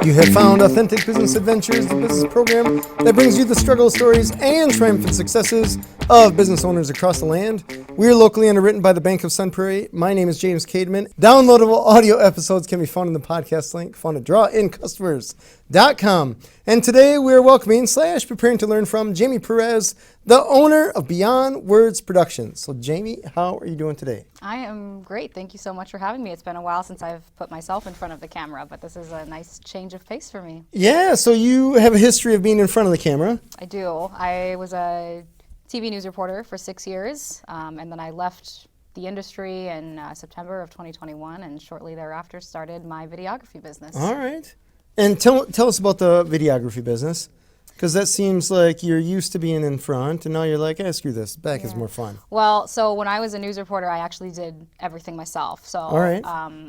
You have found Authentic Business Adventures, the business program that brings you the struggle stories and triumphant successes of business owners across the land. We are locally underwritten by the Bank of Sun Prairie. My name is James Cademan. Downloadable audio episodes can be found in the podcast link found at drawIncustomers.com. And today we are welcoming / preparing to learn from Jamie Perez, the owner of Beyond Words Productions. So Jamie, how are you doing today? I am great. Thank you so much for having me. It's been a while since I've put myself in front of the camera, but this is a nice change of pace for me. Yeah, so you have a history of being in front of the camera. I do. I was a TV news reporter for 6 years, and then I left the industry in September of 2021, and shortly thereafter started my videography business. All right. And tell us about the videography business, because that seems like you're used to being in front, and now you're like, screw this, back is more fun. Well, so when I was a news reporter, I actually did everything myself. So all right.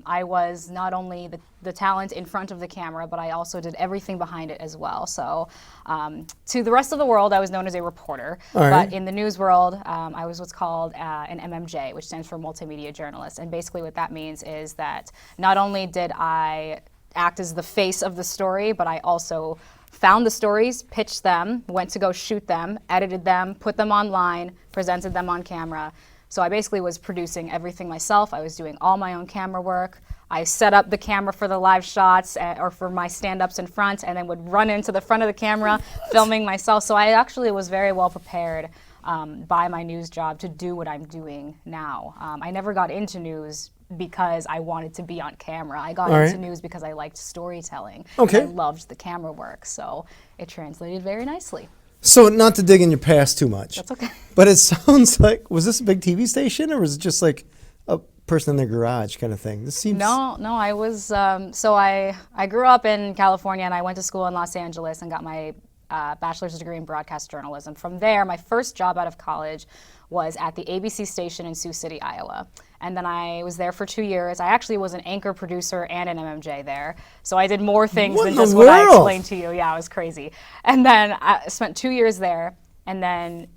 I was not only the talent in front of the camera, but I also did everything behind it as well. So to the rest of the world, I was known as a reporter. All right. But in the news world, I was what's called an MMJ, which stands for multimedia journalist. And basically what that means is that not only did I act as the face of the story, but I also found the stories, pitched them, went to go shoot them, edited them, put them online, presented them on camera. So I basically was producing everything myself. I was doing all my own camera work. I set up the camera for the live shots or for my stand-ups in front, and then would run into the front of the camera filming myself. So I actually was very well prepared by my news job to do what I'm doing now. I never got into news because I wanted to be on camera. I got into news because I liked storytelling. Okay. And I loved the camera work, so it translated very nicely. So not to dig in your past too much. That's okay. But it sounds like, was this a big TV station, or was it just like a person in their garage kind of thing? This seems... No, I was, so I grew up in California, and I went to school in Los Angeles and got my bachelor's degree in broadcast journalism. From there, my first job out of college was at the ABC station in Sioux City, Iowa. And then I was there for 2 years. I actually was an anchor producer and an MMJ there. So I did more things than just what I explained to you. Yeah, it was crazy. And then I spent 2 years there and then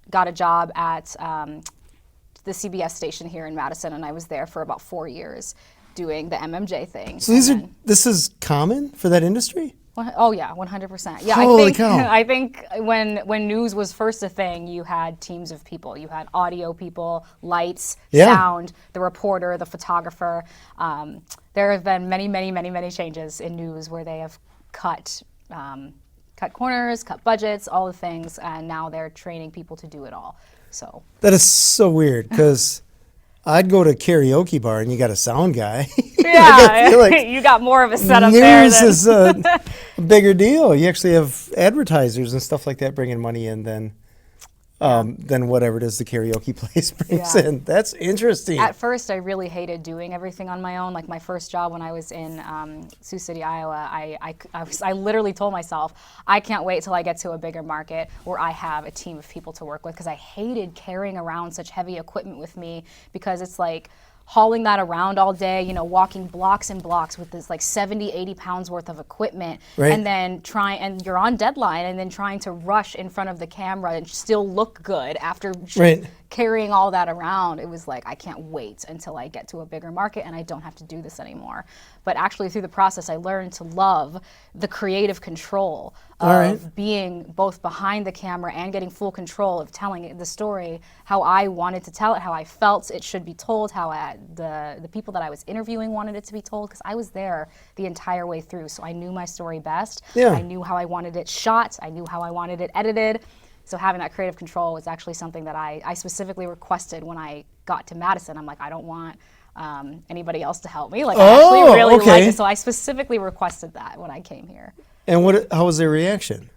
got a job at the CBS station here in Madison. And I was there for about 4 years doing the MMJ thing. So this is common for that industry? Oh yeah, 100%. Yeah, Holy cow. I think when news was first a thing, you had teams of people. You had audio people, lights, sound, the reporter, the photographer. There have been many changes in news where they have cut corners, cut budgets, all the things, and now they're training people to do it all. So that is so weird, because I'd go to a karaoke bar and you got a sound guy. Yeah, like you got more of a setup there. News is a bigger deal. You actually have advertisers and stuff like that bringing money in than whatever it is the karaoke place brings in. That's interesting. At first, I really hated doing everything on my own. Like my first job when I was in Sioux City, Iowa, I literally told myself, I can't wait till I get to a bigger market where I have a team of people to work with, because I hated carrying around such heavy equipment with me, because it's like hauling that around all day, walking blocks and blocks with this like 70, 80 pounds worth of equipment, and then and you're on deadline, and then trying to rush in front of the camera and still look good after carrying all that around. It was like, I can't wait until I get to a bigger market and I don't have to do this anymore. But actually through the process, I learned to love the creative control of being both behind the camera and getting full control of telling the story how I wanted to tell it, how I felt it should be told, how the people that I was interviewing wanted it to be told, because I was there the entire way through. So I knew my story best. Yeah. I knew how I wanted it shot. I knew how I wanted it edited. So having that creative control was actually something that I specifically requested when I got to Madison. I'm like, I don't want anybody else to help me. Like, I actually really like it. So I specifically requested that when I came here. And how was their reaction?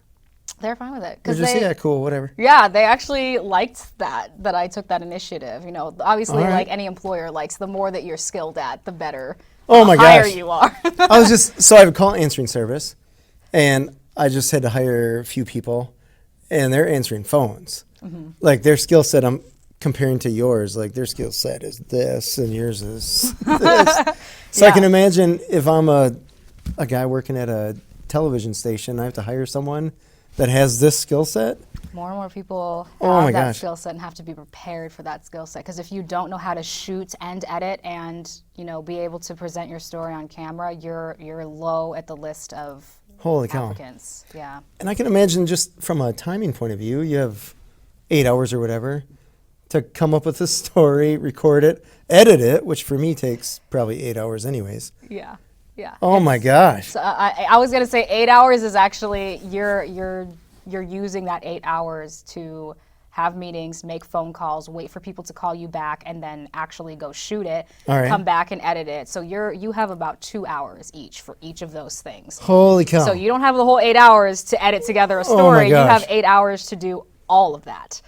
They're fine with it. They're just, yeah, cool, whatever. Yeah, they actually liked that I took that initiative. Obviously, like any employer likes, the more that you're skilled at, the better, higher you are. So I have a call answering service, and I just had to hire a few people, and they're answering phones. Mm-hmm. Like their skill set, I'm comparing to yours, like their skill set is this, and yours is this. So I can imagine if I'm a guy working at a television station, I have to hire someone that has this skill set. More and more people Oh my have that gosh. skill set and have to be prepared for that skill set. Because if you don't know how to shoot and edit and, you know, be able to present your story on camera, you're low at the list of Holy cow. applicants. Yeah. And I can imagine just from a timing point of view, you have 8 hours or whatever to come up with a story, record it, edit it, which for me takes probably 8 hours anyways. Yeah. Yeah. Oh my gosh. So I was gonna say 8 hours is actually you're using that 8 hours to have meetings, make phone calls, wait for people to call you back, and then actually go shoot it, All right. come back and edit it. So you have about 2 hours each for each of those things. Holy cow. So you don't have the whole 8 hours to edit together a Oh my story. You gosh. have 8 hours to do all of that.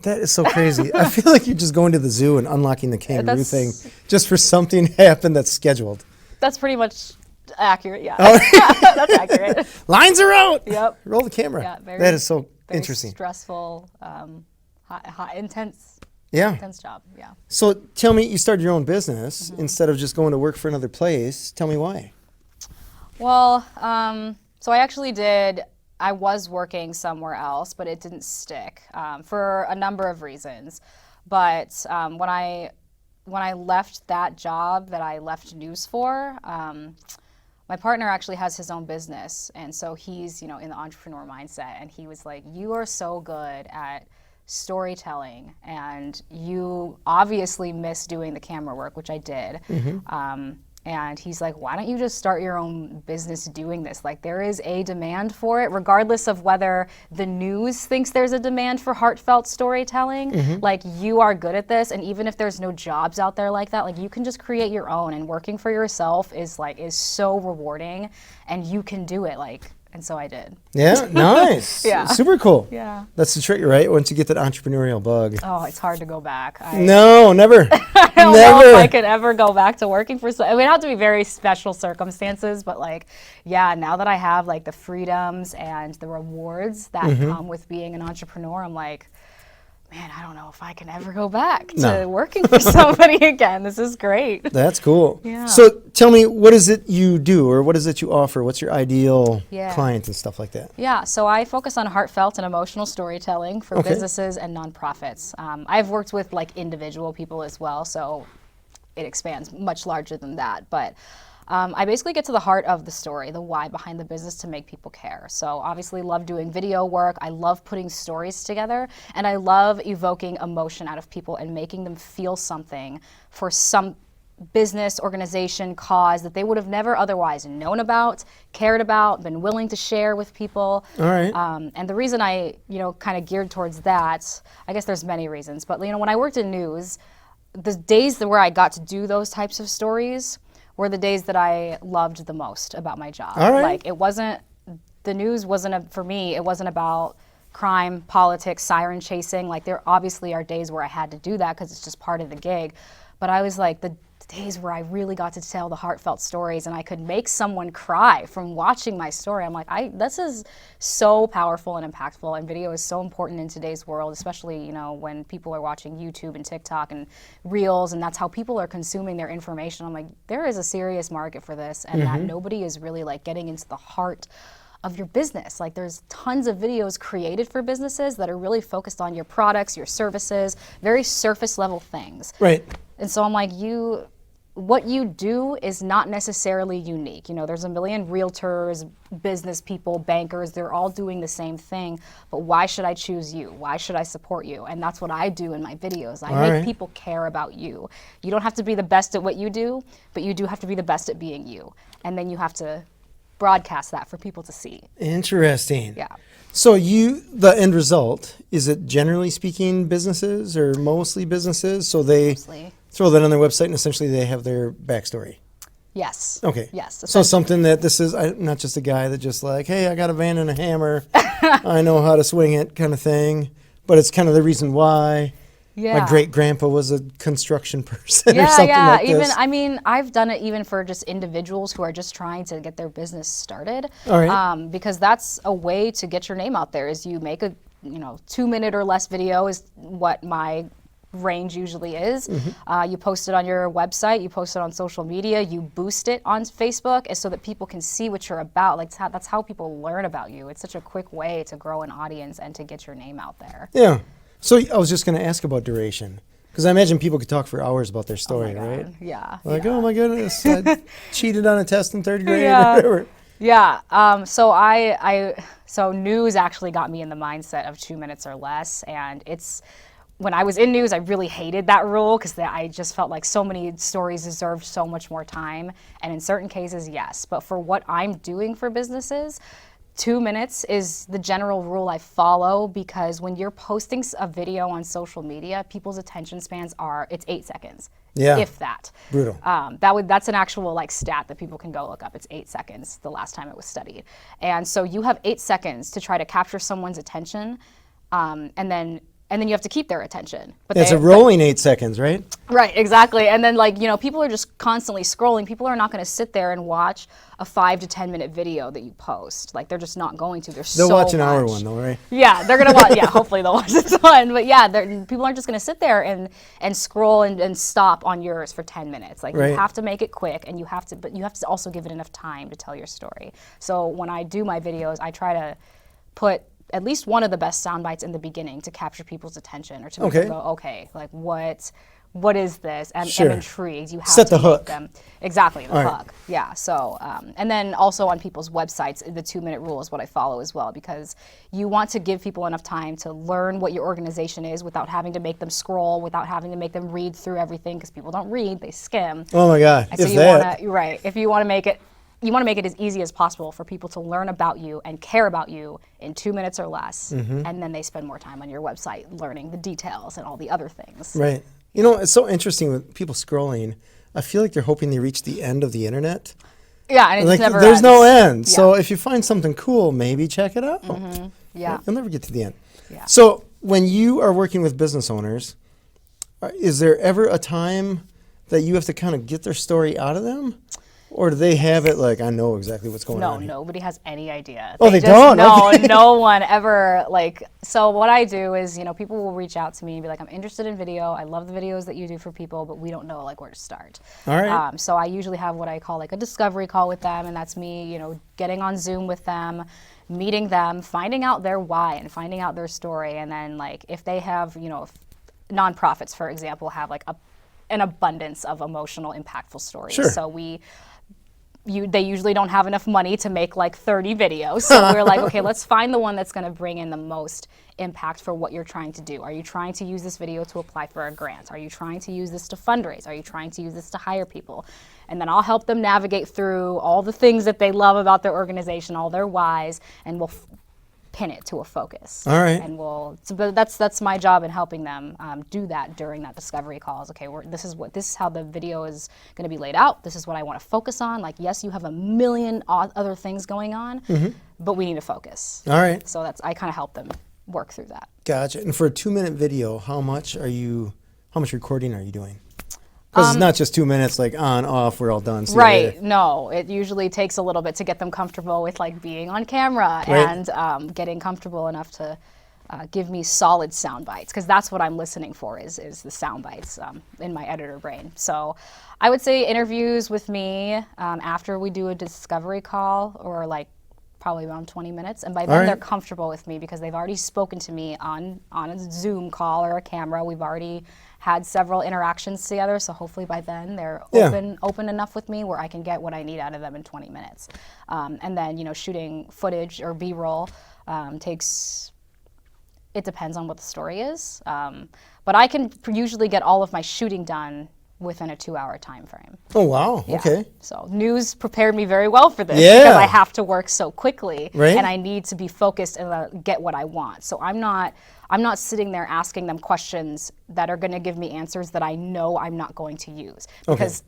That is so crazy. I feel like you're just going to the zoo and unlocking the kangaroo That's- thing just for something to happen that's scheduled. That's pretty much accurate. Yeah, Oh. that's accurate. Lines are out. Yep. Roll the camera. Yeah, very, that is so very interesting. stressful, intense Yeah. job. Yeah. So tell me, you started your own business Mm-hmm. instead of just going to work for another place. Tell me why. Well, so I actually did. I was working somewhere else, but it didn't stick for a number of reasons. But when I left that job that I left news for, my partner actually has his own business, and so he's, you know, in the entrepreneur mindset, and he was like, "You are so good at storytelling, and you obviously miss doing the camera work," which I did. And he's like, "Why don't you just start your own business doing this? Like, there is a demand for it, regardless of whether the news thinks there's a demand for heartfelt storytelling. Like, you are good at this, and even if there's no jobs out there like that, like, you can just create your own. And working for yourself is so rewarding, and you can do it." Like, and so I did. Yeah, nice. Yeah. Super cool. Yeah. That's the trick, right? Once you get that entrepreneurial bug. Oh, it's hard to go back. No, never. I don't know Never. if I could ever go back to working for. I mean, it have to be very special circumstances, but like, yeah, now that I have like the freedoms and the rewards that come with being an entrepreneur, I'm like, man, I don't know if I can ever go back to No. working for somebody again. This is great. That's cool. Yeah. So tell me, what is it you do, or what is it you offer? What's your ideal Yeah. client and stuff like that? Yeah, so I focus on heartfelt and emotional storytelling for Okay. businesses and nonprofits. I've worked with like individual people as well, so it expands much larger than that. But I basically get to the heart of the story, the why behind the business to make people care. So obviously love doing video work. I love putting stories together, and I love evoking emotion out of people and making them feel something for some business, organization, cause that they would have never otherwise known about, cared about, been willing to share with people. All right. And the reason I, kind of geared towards that, I guess there's many reasons, but when I worked in news, the days where I got to do those types of stories were the days that I loved the most about my job. All right. Like, the news wasn't, for me, it wasn't about crime, politics, siren chasing. Like, there obviously are days where I had to do that because it's just part of the gig. But I was like, the days where I really got to tell the heartfelt stories and I could make someone cry from watching my story. I'm like, this is so powerful and impactful, and video is so important in today's world, especially, when people are watching YouTube and TikTok and Reels, and that's how people are consuming their information. I'm like, there is a serious market for this, and that nobody is really like getting into the heart of your business. Like, there's tons of videos created for businesses that are really focused on your products, your services, very surface level things. Right. And so I'm like, what you do is not necessarily unique. There's a million realtors, business people, bankers, they're all doing the same thing, but why should I choose you? Why should I support you? And that's what I do in my videos. I make people care about you. You don't have to be the best at what you do, but you do have to be the best at being you. And then you have to broadcast that for people to see. Interesting. Yeah. So the end result, is it generally speaking businesses or mostly businesses? So they Mostly. throw that on their website and essentially they have their backstory. Yes. Okay. Yes. So something that this is not just a guy that just like, hey, I got a van and a hammer. I know how to swing it kind of thing. But it's kind of the reason why. Yeah. My great grandpa was a construction person or something like this. I've done it even for just individuals who are just trying to get their business started. All right. Because that's a way to get your name out there, is you make a 2-minute or less video is what my range usually is. You post it on your website, you post it on social media, you boost it on Facebook, and so that people can see what you're about. Like that's how people learn about you. It's such a quick way to grow an audience and to get your name out there. Yeah. So I was just going to ask about duration. Because I imagine people could talk for hours about their story, right? Yeah. Like, oh my goodness, I cheated on a test in third grade Yeah. or whatever. Yeah. So news actually got me in the mindset of 2 minutes or less. And when I was in news, I really hated that rule because I just felt like so many stories deserved so much more time. And in certain cases, yes. But for what I'm doing for businesses, 2 minutes is the general rule I follow, because when you're posting a video on social media, people's attention spans it's 8 seconds. Yeah. If that. Brutal. That's an actual like stat that people can go look up. It's 8 seconds the last time it was studied. And so you have 8 seconds to try to capture someone's attention, and then you have to keep their attention. But It's a rolling 8 seconds, right? Right, exactly. And then people are just constantly scrolling. People are not going to sit there and watch a 5 to 10 minute video that you post. Like, they're just not going to. They'll watch an hour one though, right? Yeah, they're going to watch, hopefully they'll watch this one. But yeah, people aren't just going to sit there and scroll and stop on yours for 10 minutes. Like, right. You have to make it quick, and you have to also give it enough time to tell your story. So when I do my videos, I try to put at least one of the best sound bites in the beginning to capture people's attention, or to make them go, okay, like what is this? And I'm intrigued. You have set to the make hook. them exactly the All hook. Right. Yeah. So and then also on people's websites, the 2 minute rule is what I follow as well, because you want to give people enough time to learn what your organization is without having to make them scroll, without having to make them read through everything, because people don't read, they skim. Oh my God! And so if you want to make it. You want to make it as easy as possible for people to learn about you and care about you in 2 minutes or less, and then they spend more time on your website learning the details and all the other things. Right. You know, it's so interesting with people scrolling. I feel like they're hoping they reach the end of the internet. Yeah, and it like, never there's ends. no end. Yeah. So if you find something cool, maybe check it out. Yeah. You'll never get to the end. Yeah. So when you are working with business owners, is there ever a time that you have to kind of get their story out of them? Or do they have it like, I know exactly what's going on? No, nobody has any idea. Oh, they don't? No, Okay. no one ever, so what I do is, people will reach out to me and be like, I'm interested in video. I love the videos that you do for people, but we don't know where to start. All right. So I usually have what I call a discovery call with them, and that's me, getting on Zoom with them, meeting them, finding out their why and finding out their story. And then if they have, if nonprofits, for example, have an abundance of emotional, impactful stories. Sure. So they usually don't have enough money to make 30 videos. So we're like, okay, let's find the one that's going to bring in the most impact for what you're trying to do. Are you trying to use this video to apply for a grant? Are you trying to use this to fundraise? Are you trying to use this to hire people? And then I'll help them navigate through all the things that they love about their organization, all their whys, and we'll pin it to a focus. All right. And but that's my job in helping them do that during that discovery calls. Okay, this is how the video is going to be laid out. This is what I want to focus on. Yes, you have a million other things going on, but we need to focus. All right. So I kind of help them work through that. Gotcha. And for a 2 minute video, how much recording are you doing? Because it's not just 2 minutes, on, off, we're all done. See you Right. later. No, it usually takes a little bit to get them comfortable with being on camera, Right. and getting comfortable enough to give me solid sound bites, because that's what I'm listening for is the sound bites in my editor brain. So I would say interviews with me after we do a discovery call, or probably around 20 minutes, and by then they're comfortable with me because they've already spoken to me on a Zoom call or a camera. We've already had several interactions together, so hopefully by then they're open enough with me where I can get what I need out of them in 20 minutes. And then shooting footage or B-roll it depends on what the story is, but I can usually get all of my shooting done within a 2-hour time frame. Oh, wow. Yeah. Okay. So news prepared me very well for this, Yeah. because I have to work so quickly, Right. and I need to be focused and get what I want. So I'm not sitting there asking them questions that are going to give me answers that I know I'm not going to use, because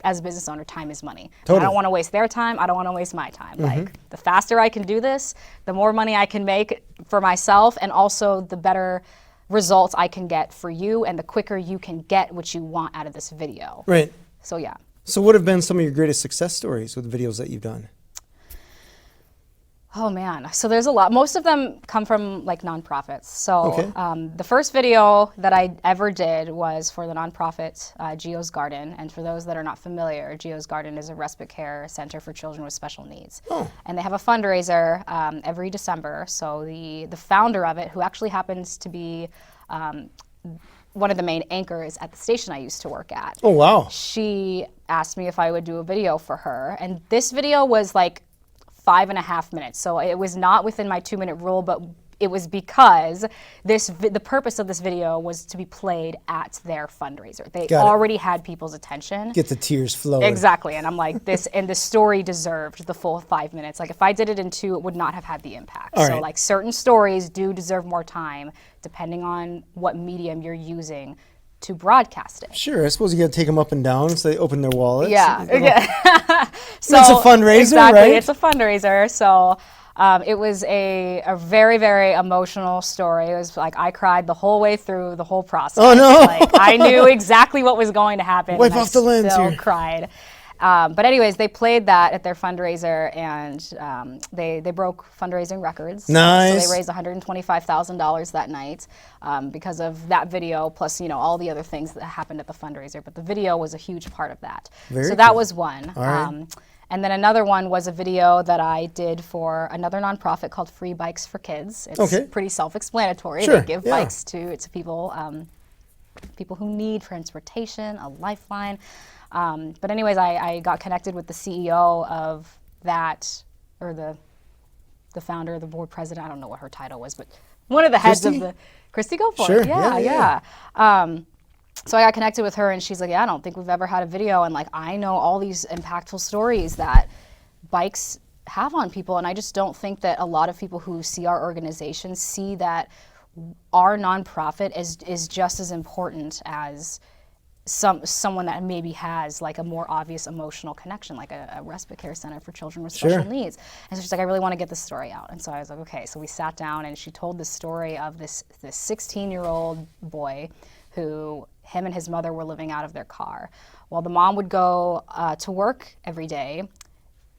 as a business owner, time is money. Totally. I don't want to waste their time. I don't want to waste my time. The faster I can do this, the more money I can make for myself, and also the better results I can get for you, and the quicker you can get what you want out of this video. Right. So yeah. So, what have been some of your greatest success stories with the videos that you've done? 'Cause, Because it's not just 2 minutes, on, off, we're all done. See you later. Um, So what have been some of your greatest success stories with the videos that you've done? Oh man, so there's a lot. Most of them come from like nonprofits. So Okay. the first video that I ever did was for the nonprofit Geo's Garden. And for those that are not familiar, Geo's Garden is a respite care center for children with special needs. Oh. And they have a fundraiser every December. So the founder of it, who actually happens to be one of the main anchors at the station I used to work at. Oh, wow. She asked me if I would do a video for her. And this video was like 5.5 minutes. So it was not within my 2-minute rule, but it was because the purpose of this video was to be played at their fundraiser. They Got it. already had people's attention. Get the tears flowing. Exactly. And I'm like, and the story deserved the full 5 minutes. Like if I did it in 2, it would not have had the impact. All so right. like certain stories do deserve more time depending on what medium you're using to broadcast it. Sure, I suppose you got to take them up and down so they open their wallets. Yeah. So it's a fundraiser, exactly, right? It's a fundraiser. So it was a very, very emotional story. It was like I cried the whole way through the whole process. Oh, no. Like I knew exactly what was going to happen. Wipe and off the lens still here. cried. But anyways, they played that at their fundraiser, and they broke fundraising records. Nice. So they raised $125,000 that night because of that video, plus all the other things that happened at the fundraiser. But the video was a huge part of that. Very so that cool. was one. All right. And then another one was a video that I did for another nonprofit called Free Bikes for Kids. It's Okay. pretty self-explanatory. Sure, They give yeah. bikes to people who need transportation, a lifeline. But anyways, I got connected with the CEO of that, or the founder, the board president. I don't know what her title was, but one of the heads Christy? of the Christy. Go for Sure, it. Yeah. So I got connected with her, and she's like, "Yeah, I don't think we've ever had a video, and like I know all these impactful stories that bikes have on people, and I just don't think that a lot of people who see our organization see that our nonprofit is just as important as someone that maybe has like a more obvious emotional connection, like a respite care center for children with special needs." And so she's like, "I really want to get this story out." And so I was like, okay. So we sat down, and she told the story of this 16-year-old boy who him and his mother were living out of their car. While the mom would go to work every day,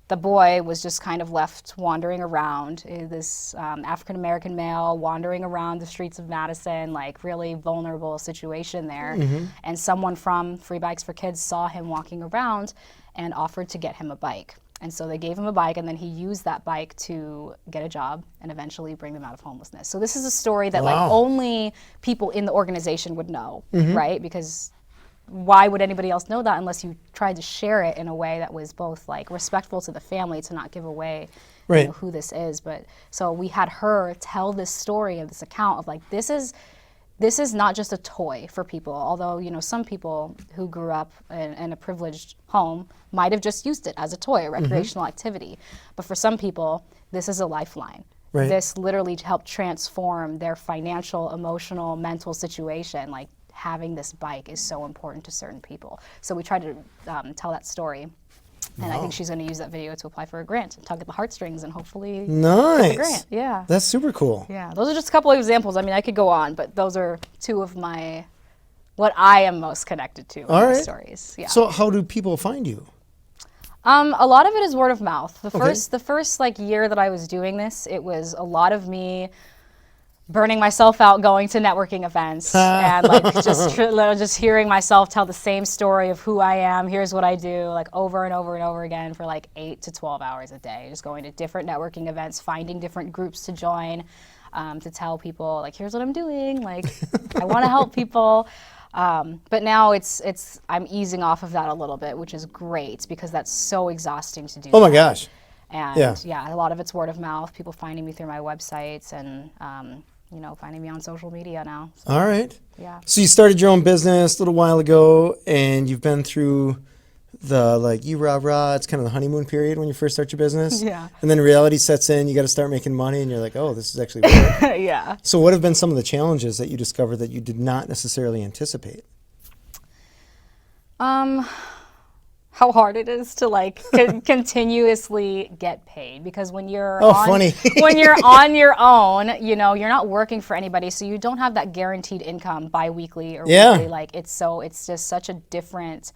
the boy was just kind of left wandering around, this African-American male wandering around the streets of Madison, like really vulnerable situation there. And someone from Free Bikes for Kids saw him walking around and offered to get him a bike. And so they gave him a bike, and then he used that bike to get a job and eventually bring them out of homelessness. So this is a story that like only people in the organization would know, right? Because why would anybody else know that unless you tried to share it in a way that was both like respectful to the family, to not give away who this is. But so we had her tell this story of this account of like, this is not just a toy for people, although some people who grew up in a privileged home might have just used it as a toy, a recreational activity. But for some people, this is a lifeline. Right. This literally helped transform their financial, emotional, mental situation. Like having this bike is so important to certain people. So we tried to tell that story. And I think she's going to use that video to apply for a grant and tug at the heartstrings and hopefully get the grant. Yeah. That's super cool. Yeah. Those are just a couple of examples. I mean, I could go on, but those are two of what I am most connected to in my stories. Yeah. So how do people find you? A lot of it is word of mouth. The Okay. first like year that I was doing this, it was a lot of me burning myself out going to networking events and like just hearing myself tell the same story of who I am, here's what I do, like over and over and over again for like 8 to 12 hours a day, just going to different networking events, finding different groups to join, to tell people like, here's what I'm doing, like I want to help people. But now I'm easing off of that a little bit, which is great because that's so exhausting to do. Oh my gosh. And yeah, a lot of it's word of mouth, people finding me through my websites and finding me on social media now. So, All right. yeah. So you started your own business a little while ago, and you've been through the like rah, it's kind of the honeymoon period when you first start your business. Yeah. And then reality sets in, you got to start making money, and you're like, oh, this is actually work. Yeah. So what have been some of the challenges that you discovered that you did not necessarily anticipate? How hard it is to like continuously get paid, because when you're when you're on your own, you're not working for anybody, so you don't have that guaranteed income bi-weekly or weekly. Like it's just such a different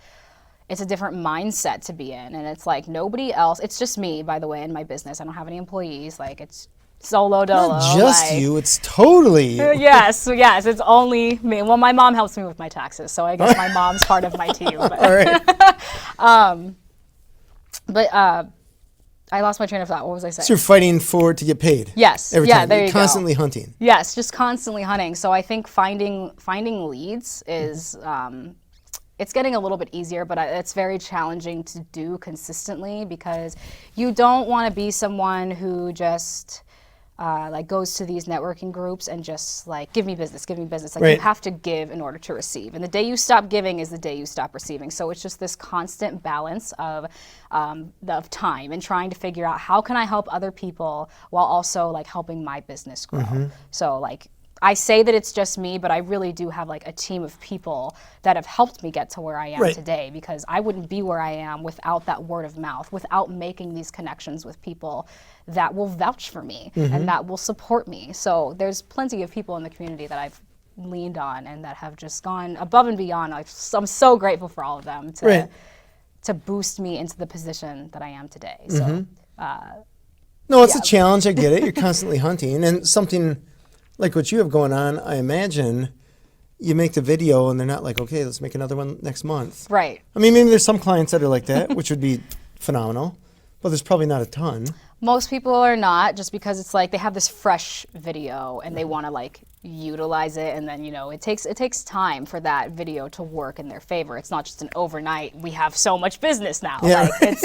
it's a different mindset to be in. And it's like nobody else, it's just me, by the way, in my business. I don't have any employees. Like it's solo dolo. Not just like, you, it's totally you. Yes, it's only me. Well, my mom helps me with my taxes, so I guess my mom's part of my team. But, All right. but I lost my train of thought. What was I saying? So you're fighting to get paid. Yes. Every Yeah, time. there You're you go. constantly hunting. Yes, just constantly hunting. So I think finding leads is it's getting a little bit easier, but it's very challenging to do consistently because you don't want to be someone who just like goes to these networking groups and just like give me business. Like Right. you have to give in order to receive, and the day you stop giving is the day you stop receiving. So it's just this constant balance of time and trying to figure out how can I help other people while also like helping my business grow. So like I say that it's just me, but I really do have like a team of people that have helped me get to where I am Right. today, because I wouldn't be where I am without that word of mouth, without making these connections with people that will vouch for me and that will support me. So there's plenty of people in the community that I've leaned on and that have just gone above and beyond. I'm so grateful for all of them to boost me into the position that I am today. So No, it's a challenge. I get it. You're constantly hunting. And something like what you have going on, I imagine you make the video and they're not like, okay, let's make another one next month. right. I mean, maybe there's some clients that are like that, which would be phenomenal, but there's probably not a ton. Most people are not, just because it's like they have this fresh video and they want to like utilize it, and then it takes time for that video to work in their favor. It's not just an overnight, we have so much business now. Yeah. Like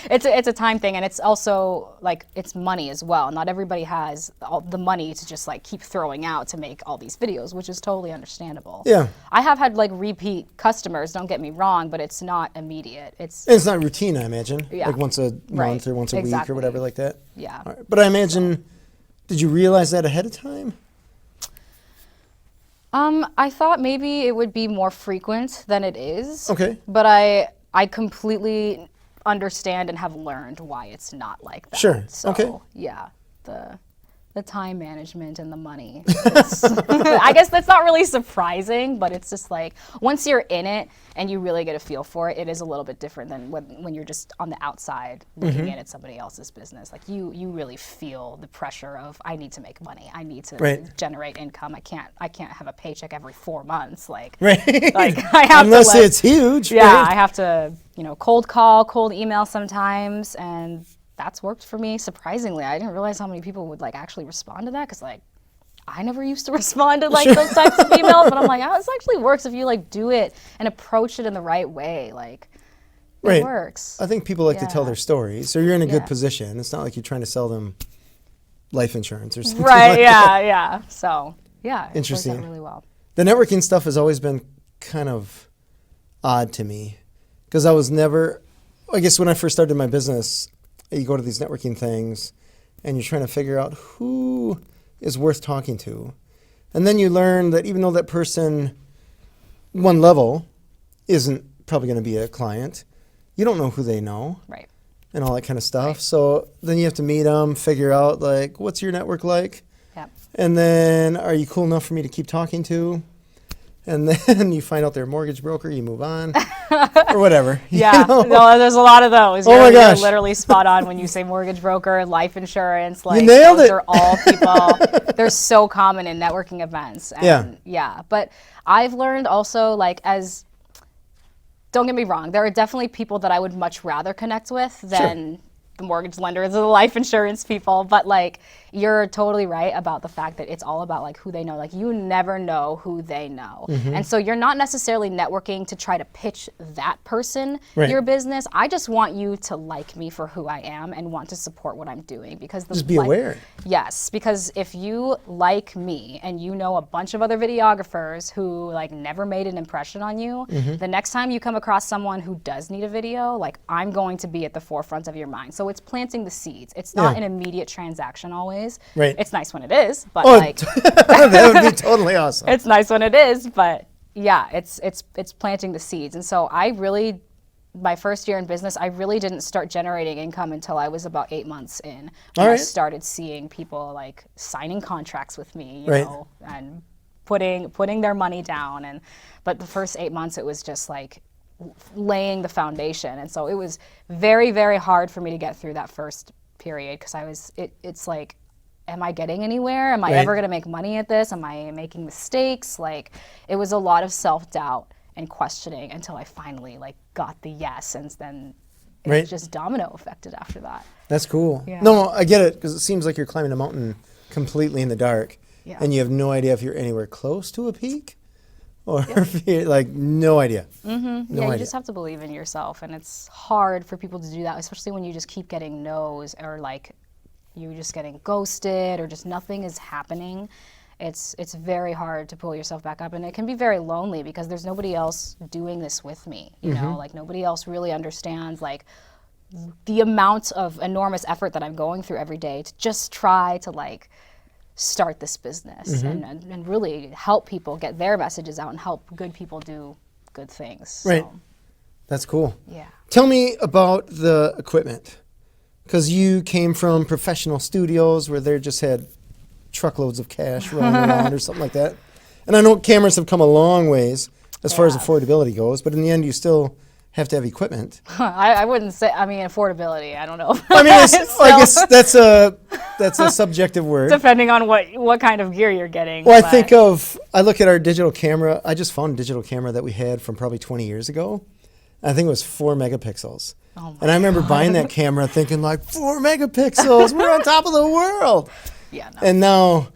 it's a time thing, and it's also like it's money as well. Not everybody has all the money to just like keep throwing out to make all these videos, which is totally understandable. Yeah. I have had like repeat customers, don't get me wrong, but it's not immediate. And it's not routine, I imagine. Yeah. Like once a month or once a week Exactly. or whatever like that. Yeah. All right. But I imagine, did you realize that ahead of time? I thought maybe it would be more frequent than it is. Okay. But I completely understand and have learned why it's not like that. Sure. So, Okay. yeah, the time management and the money. I guess that's not really surprising, but it's just like once you're in it and you really get a feel for it, it is a little bit different than when you're just on the outside looking in at somebody else's business. Like you really feel the pressure of I need to make money. I need to Right. generate income. I can't have a paycheck every 4 months. Like Right. like I have Unless to it's huge. yeah, Right? I have to, cold call, cold email sometimes, and that's worked for me surprisingly. I didn't realize how many people would like actually respond to that, because like I never used to respond to like those types of emails, but I'm like, oh, this actually works if you like do it and approach it in the right way. Like it Right. works. I think people like to tell Yeah. their stories, so you're in a good Yeah. position. It's not like you're trying to sell them life insurance or something Right, like yeah, yeah. So yeah, it Interesting. worked out really well. The networking stuff has always been kind of odd to me, because I guess when I first started my business, you go to these networking things and you're trying to figure out who is worth talking to. And then you learn that even though that person, one level, isn't probably going to be a client, you don't know who they know Right. and all that kind of stuff. So then you have to meet them, figure out like, what's your network like? Yep. And then, are you cool enough for me to keep talking to? And then you find out they're a mortgage broker, you move on, or whatever. Yeah, You know? no, there's a lot of those. Oh my You're gosh. literally spot on when you say mortgage broker, life insurance. Like nailed those it. are all people. They're so common in networking events. And yeah. But I've learned also, like, don't get me wrong, there are definitely people that I would much rather connect with than the mortgage lenders or the life insurance people. But like, you're totally right about the fact that it's all about like who they know. Like you never know who they know. And so you're not necessarily networking to try to pitch that person Right. your business. I just want you to like me for who I am and want to support what I'm doing, because Just be aware. Yes, because if you like me and you know a bunch of other videographers who like never made an impression on you, the next time you come across someone who does need a video, like I'm going to be at the forefront of your mind. So it's planting the seeds. It's not Yeah. an immediate transaction always. Right. It's nice when it is, but Oh, like that would be totally awesome. it's nice when it is, but yeah, it's planting the seeds. And so my first year in business, I really didn't start generating income until I was about 8 months in. When All I right. started seeing people like signing contracts with me, you Right. know, and putting their money down. But the first 8 months, it was just like laying the foundation. And so it was very, very hard for me to get through that first period because it's like, am I getting anywhere? Am I Right. ever going to make money at this? Am I making mistakes? Like, it was a lot of self-doubt and questioning until I finally like got the yes, and then it Right. just domino affected after that. That's cool. Yeah. No, I get it, because it seems like you're climbing a mountain completely in the dark, Yeah. and you have no idea if you're anywhere close to a peak, or if you're like, no idea. No Yeah, you idea. just have to believe in yourself, and it's hard for people to do that, especially when you just keep getting no's, or like you're just getting ghosted, or just nothing is happening. It's very hard to pull yourself back up, and it can be very lonely because there's nobody else doing this with me. You know, like nobody else really understands like the amount of enormous effort that I'm going through every day to just try to like start this business and really help people get their messages out and help good people do good things. Right. So, That's cool. yeah. Tell me about the equipment, because you came from professional studios where they just had truckloads of cash rolling around or something like that. And I know cameras have come a long ways as far as Yeah. affordability goes, but in the end, you still have to have equipment. I wouldn't say, I mean, affordability, I don't know. I mean, I So, guess that's a subjective word. depending on what kind of gear you're getting. Well, but- I look at our digital camera. I just found a digital camera that we had from probably 20 years ago. I think it was 4 megapixels. Oh my And I remember buying that camera thinking like, 4 megapixels, we're on top of the world. Yeah, no. And now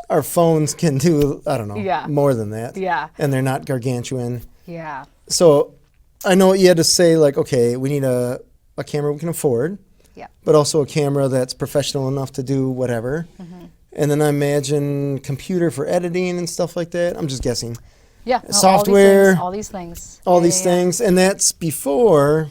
our phones can do, I don't know, Yeah. more than that. Yeah. And they're not gargantuan. Yeah. So I know you had to say like, okay, we need a camera we can afford, Yeah. but also a camera that's professional enough to do whatever. And then I imagine computer for editing and stuff like that. I'm just guessing. Yeah. no, Software, All these things. All Yeah, these yeah, yeah. things. And that's before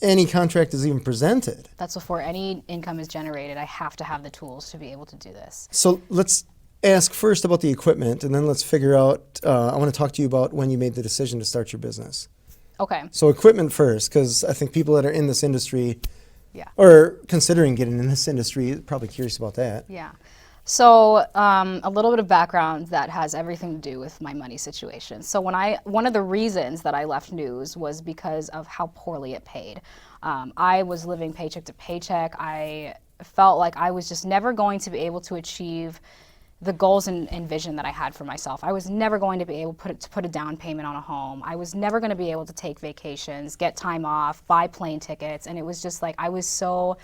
any contract is even presented. That's before any income is generated. I have to have the tools to be able to do this. So let's ask first about the equipment, and then let's figure out, I want to talk to you about when you made the decision to start your business. Okay. So equipment first, because I think people that are in this industry Yeah. or considering getting in this industry are probably curious about that. Yeah. So a little bit of background that has everything to do with my money situation. So one of the reasons that I left news was because of how poorly it paid. I was living paycheck to paycheck. I felt like I was just never going to be able to achieve the goals and vision that I had for myself. I was never going to be able to put a down payment on a home. I was never going to be able to take vacations, get time off, buy plane tickets, and it was just like I was so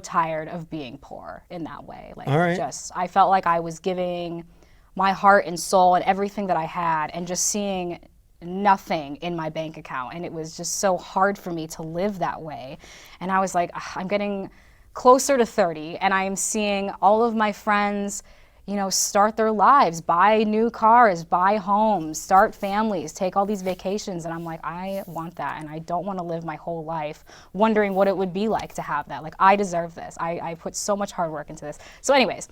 tired of being poor in that way. Like, All right. I felt like I was giving my heart and soul and everything that I had, and just seeing nothing in my bank account. And it was just so hard for me to live that way. And I was like, I'm getting closer to 30, and I'm seeing all of my friends, you know, start their lives, buy new cars, buy homes, start families, take all these vacations. And I'm like, I want that. And I don't want to live my whole life wondering what it would be like to have that. Like, I deserve this. I put so much hard work into this. So anyways,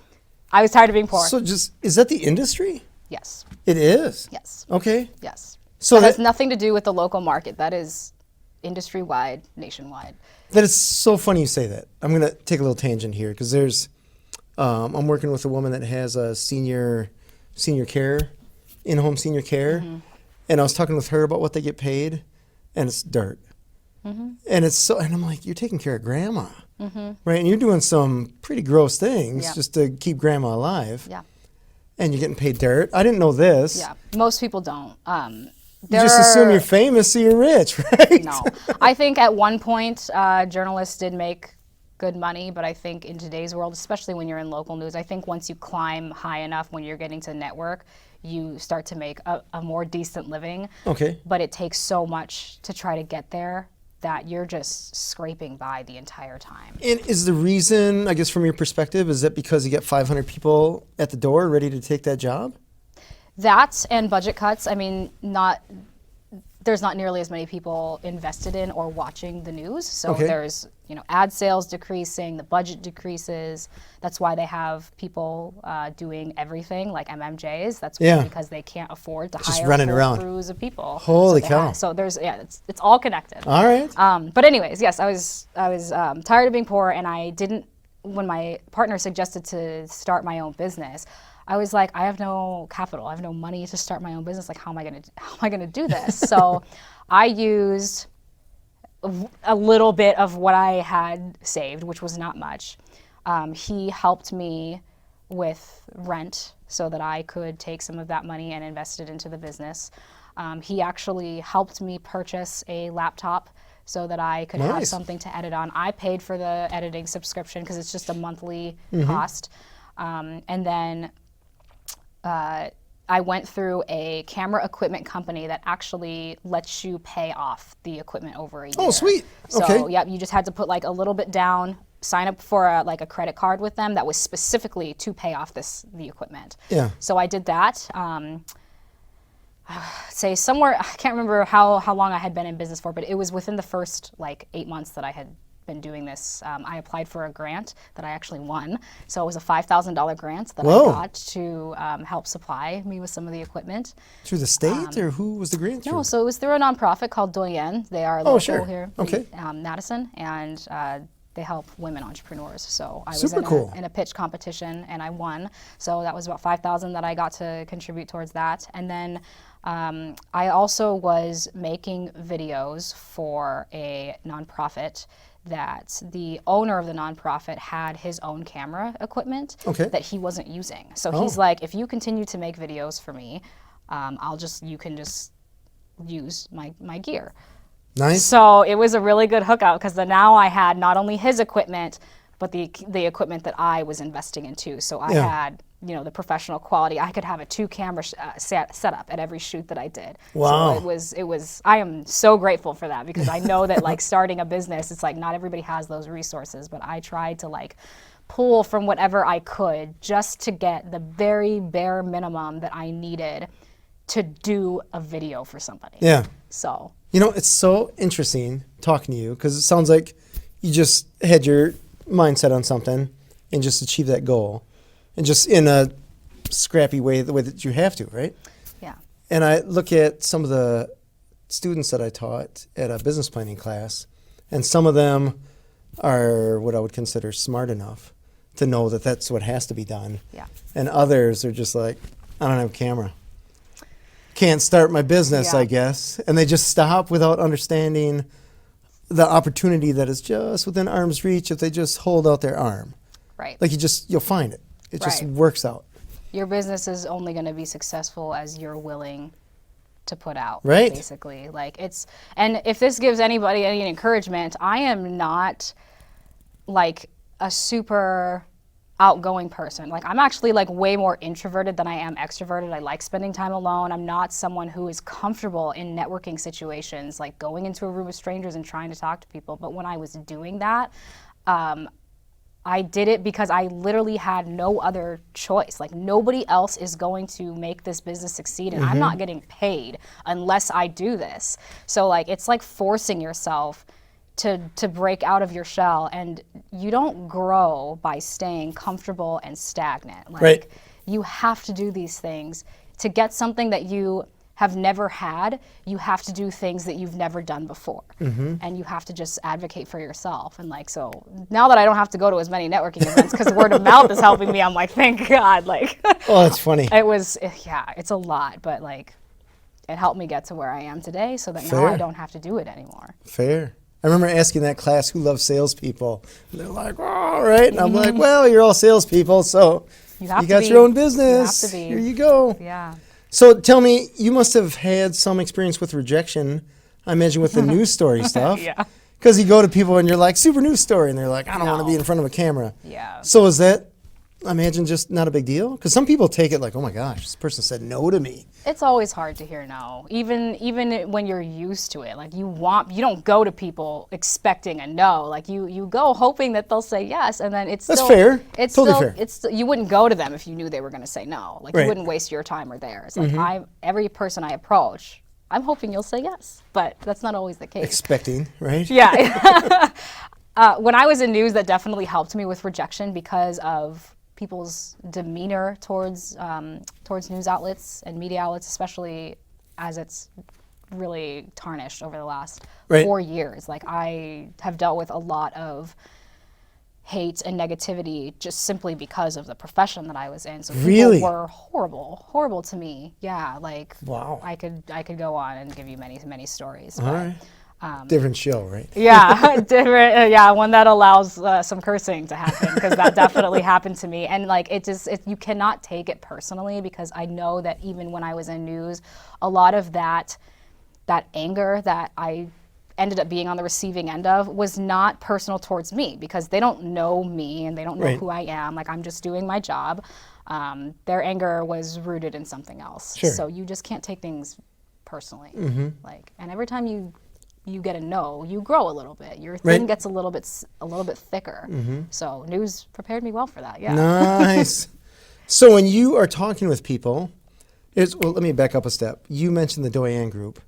I was tired of being poor. So is that the industry? Yes. It is? Yes. Okay. Yes. So That has nothing to do with the local market. That is industry-wide, nationwide. that is so funny you say that. I'm going to take a little tangent here, because I'm working with a woman that has a senior care, in-home senior care, and I was talking with her about what they get paid, and it's dirt. And I'm like, you're taking care of grandma, right? And you're doing some pretty gross things Yeah. just to keep grandma alive, Yeah. and you're getting paid dirt. I didn't know this. Yeah. Most people don't. You just assume you're famous, so you're rich, right? No. I think at one point, journalists did make good money, but I think in today's world, especially when you're in local news, I think once you climb high enough, when you're getting to network, you start to make a more decent living. Okay. But it takes so much to try to get there that you're just scraping by the entire time. And is the reason, I guess from your perspective, is that because you get 500 people at the door ready to take that job? That and budget cuts. I mean, there's not nearly as many people invested in or watching the news. So Okay. there's, ad sales decreasing, the budget decreases. That's why they have people doing everything like MMJs. That's Yeah. because they can't afford to Just hire running full around. crews of people. Holy so cow. So there's, it's all connected. All right. But anyways, yes, I was tired of being poor, and I didn't. When my partner suggested to start my own business, I was like, I have no capital. I have no money to start my own business. Like, how am I gonna do this? So I used a little bit of what I had saved, which was not much. He helped me with rent so that I could take some of that money and invest it into the business. He actually helped me purchase a laptop so that I could have something to edit on. I paid for the editing subscription because it's just a monthly cost. And then I went through a camera equipment company that actually lets you pay off the equipment over a year. Oh, sweet. So, Okay. yep, you just had to put like a little bit down, sign up for a credit card with them that was specifically to pay off the equipment. Yeah. So I did that. Say somewhere, I can't remember how long I had been in business for, but it was within the first like 8 months that I had been doing this. I applied for a grant that I actually won. So it was a $5,000 grant that I got to help supply me with some of the equipment. Through the state, or who was the grant through? No, so it was through a nonprofit called Doyen. They are local here in Madison, and they help women entrepreneurs. So I was in a pitch competition and I won. So that was about $5,000 that I got to contribute towards that. And then I also was making videos for a nonprofit that the owner of the nonprofit had his own camera equipment that he wasn't using. So he's like, if you continue to make videos for me, you can just use my gear. Nice. So it was a really good hookup because now I had not only his equipment, but the equipment that I was investing in too. So I had, the professional quality. I could have a 2-camera setup at every shoot that I did. Wow. So it was, I am so grateful for that because I know that like starting a business, it's like not everybody has those resources, but I tried to like pull from whatever I could just to get the very bare minimum that I needed to do a video for somebody. Yeah. So. It's so interesting talking to you because it sounds like you just had your mindset on something and just achieved that goal, and just in a scrappy way, the way that you have to, right? Yeah. And I look at some of the students that I taught at a business planning class, and some of them are what I would consider smart enough to know that that's what has to be done. Yeah. And others are just like, I don't have a camera. Can't start my business, I guess. And they just stop without understanding the opportunity that is just within arm's reach if they just hold out their arm. Right. Like you'll find it. It just works out. Your business is only going to be successful as you're willing to put out. Right. Basically. And if this gives anybody any encouragement, I am not like a super outgoing person. Like I'm actually like way more introverted than I am extroverted. I like spending time alone. I'm not someone who is comfortable in networking situations, like going into a room of strangers and trying to talk to people. But when I was doing that, I did it because I literally had no other choice. Like nobody else is going to make this business succeed, and I'm not getting paid unless I do this. So like it's like forcing yourself to break out of your shell, and you don't grow by staying comfortable and stagnant. Like you have to do these things to get something that you have never had. You have to do things that you've never done before, and you have to just advocate for yourself. And like, so now that I don't have to go to as many networking events because word of mouth is helping me, I'm like, thank God. Like, oh, that's funny. It's a lot, but like, it helped me get to where I am today, so that now I don't have to do it anymore. Fair. I remember asking that class who loves salespeople. And they're like, oh, right. And I'm like, well, you're all salespeople, so you got your own business. You have to be. Here you go. Yeah. So tell me, you must have had some experience with rejection, I imagine, with the news story stuff. Yeah. Because you go to people and you're like, super news story. And they're like, I don't want to be in front of a camera. Yeah. So is that, I imagine, just not a big deal? Because some people take it like, oh my gosh, this person said no to me. It's always hard to hear no, even when you're used to it. Like you don't go to people expecting a no. Like you go hoping that they'll say yes, and then it's That's still fair. It's Totally still fair. you wouldn't go to them if you knew they were going to say no. Like you wouldn't waste your time or theirs. Like every person I approach, I'm hoping you'll say yes, but that's not always the case. Expecting, right? Yeah. When I was in news, that definitely helped me with rejection because of people's demeanor towards news outlets and media outlets, especially as it's really tarnished over the last 4 years. Like I have dealt with a lot of hate and negativity just simply because of the profession that I was in. So Really? people were horrible to me. Yeah, like Wow. I could go on and give you many stories. All But, right. Different show, right? yeah, different. Yeah, one that allows some cursing to happen, because that definitely happened to me. And like you cannot take it personally, because I know that even when I was in news, a lot of that anger that I ended up being on the receiving end of was not personal towards me, because they don't know me and they don't know Right. who I am. Like, I'm just doing my job. Their anger was rooted in something else. Sure. So you just can't take things personally. Mm-hmm. Like, and every time you get a no, you grow a little bit. Your thing Right. gets a little bit thicker. Mm-hmm. So news prepared me well for that. Yeah. Nice. So when you are talking with people, well, let me back up a step. You mentioned the Doyen group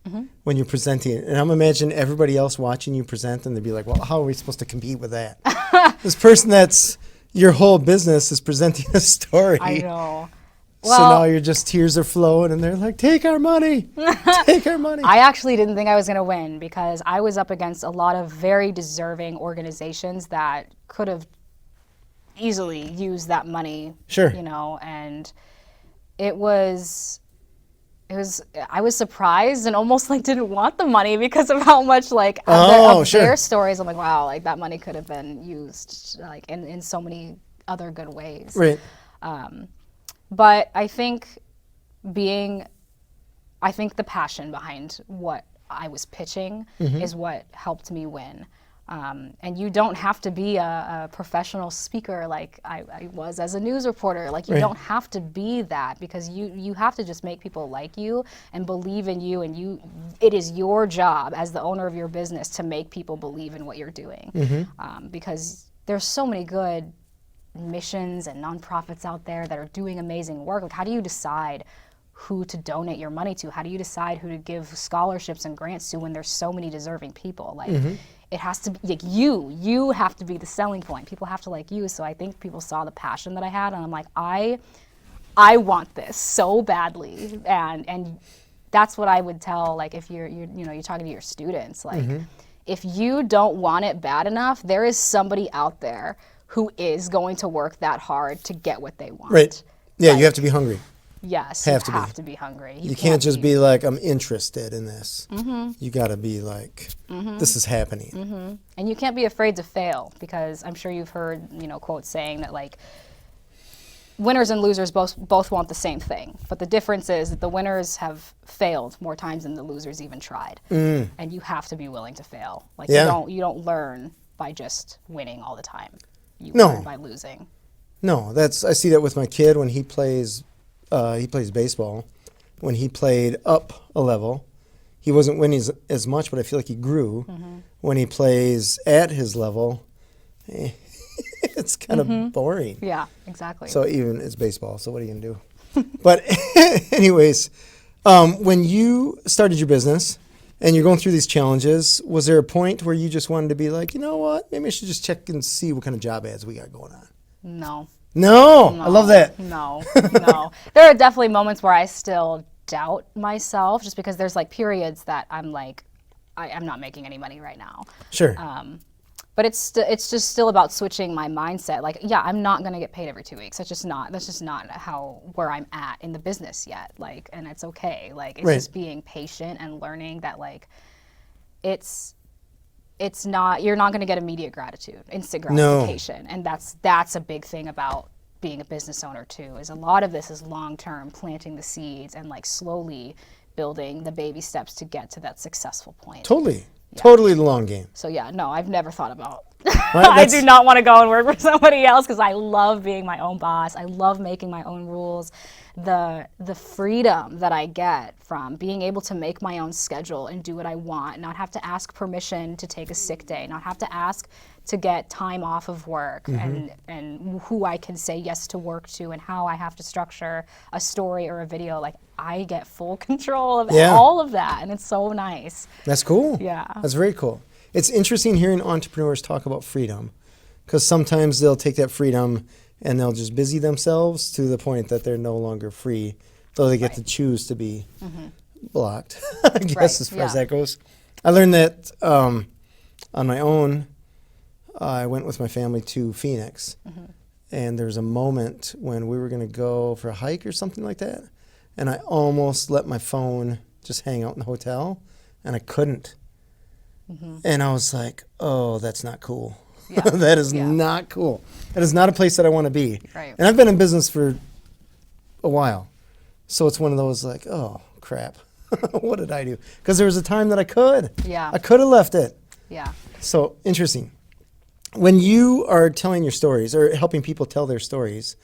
when you're presenting, and I'm imagining everybody else watching you present, and they'd be like, well, how are we supposed to compete with that? This person that's your whole business is presenting a story. I know. So Well, now you're just, tears are flowing, and they're like, take our money. Take our money. I actually didn't think I was going to win, because I was up against a lot of very deserving organizations that could have easily used that money. Sure. You know, and I was surprised and almost like didn't want the money because of how much like of sure. their stories. I'm like, wow, like that money could have been used like in so many other good ways. Right. But I think the passion behind what I was pitching is what helped me win. And you don't have to be a professional speaker like I was as a news reporter. Like, you Right. don't have to be that, because you have to just make people like you and believe in you, and it is your job as the owner of your business to make people believe in what you're doing. Because there's so many good missions and nonprofits out there that are doing amazing work. Like, how do you decide who to donate your money to? How do you decide who to give scholarships and grants to when there's so many deserving people? Like, it has to be like you have to be the selling point. People have to like you. So I think people saw the passion that I had, and I'm like, I want this so badly. And that's what I would tell, like, if you're talking to your students, like, if you don't want it bad enough, there is somebody out there who is going to work that hard to get what they want. Right. Yeah, Like, you have to be hungry. Yes, Have you to be. have to be hungry. You can't just be like, I'm interested in this. You got to be like, this is happening. And you can't be afraid to fail, because I'm sure you've heard, quotes saying that, like, winners and losers both want the same thing. But the difference is that the winners have failed more times than the losers even tried. And you have to be willing to fail. Like, Yeah. you don't learn by just winning all the time. You No. learn by losing. No, I see that with my kid when he plays baseball. When he played up a level, he wasn't winning as much, but I feel like he grew. When he plays at his level, it's kind of boring. Yeah, exactly. So even it's baseball, so what are you going to do? But anyways, when you started your business and you're going through these challenges, was there a point where you just wanted to be like, you know what, maybe I should just check and see what kind of job ads we got going on? No, I love that. No. There are definitely moments where I still doubt myself, just because there's like periods that I'm like, I'm not making any money right now. Sure. But it's just still about switching my mindset. Like, yeah, I'm not going to get paid every 2 weeks. That's just not where I'm at in the business yet. Like, and it's okay. Like, it's Right. just being patient and learning that, like, it's not, you're not going to get immediate gratitude, instant gratification. And that's a big thing about being a business owner too, is a lot of this is long-term, planting the seeds and like slowly building the baby steps to get to that successful point. Totally the long game. So yeah, no, I've never thought about. Right, I do not want to go and work for somebody else, because I love being my own boss. I love making my own rules. The freedom that I get from being able to make my own schedule and do what I want, not have to ask permission to take a sick day, not have to ask to get time off of work, and who I can say yes to work to, and how I have to structure a story or a video. Like, I get full control of all of that, and it's so nice. That's cool. Yeah. That's very cool. It's interesting hearing entrepreneurs talk about freedom, because sometimes they'll take that freedom and they'll just busy themselves to the point that they're no longer free, though they get to choose to be blocked, I guess, as far as that goes. I learned that on my own. I went with my family to Phoenix, and there was a moment when we were going to go for a hike or something like that, and I almost let my phone just hang out in the hotel, and I couldn't. And I was like, oh, that's not cool. Yeah. That is not cool. That is not a place that I want to be. Right. And I've been in business for a while, so it's one of those like, oh, crap. What did I do? Because there was a time that I could. Yeah. I could have left it. Yeah. So interesting. When you are telling your stories or helping people tell their stories,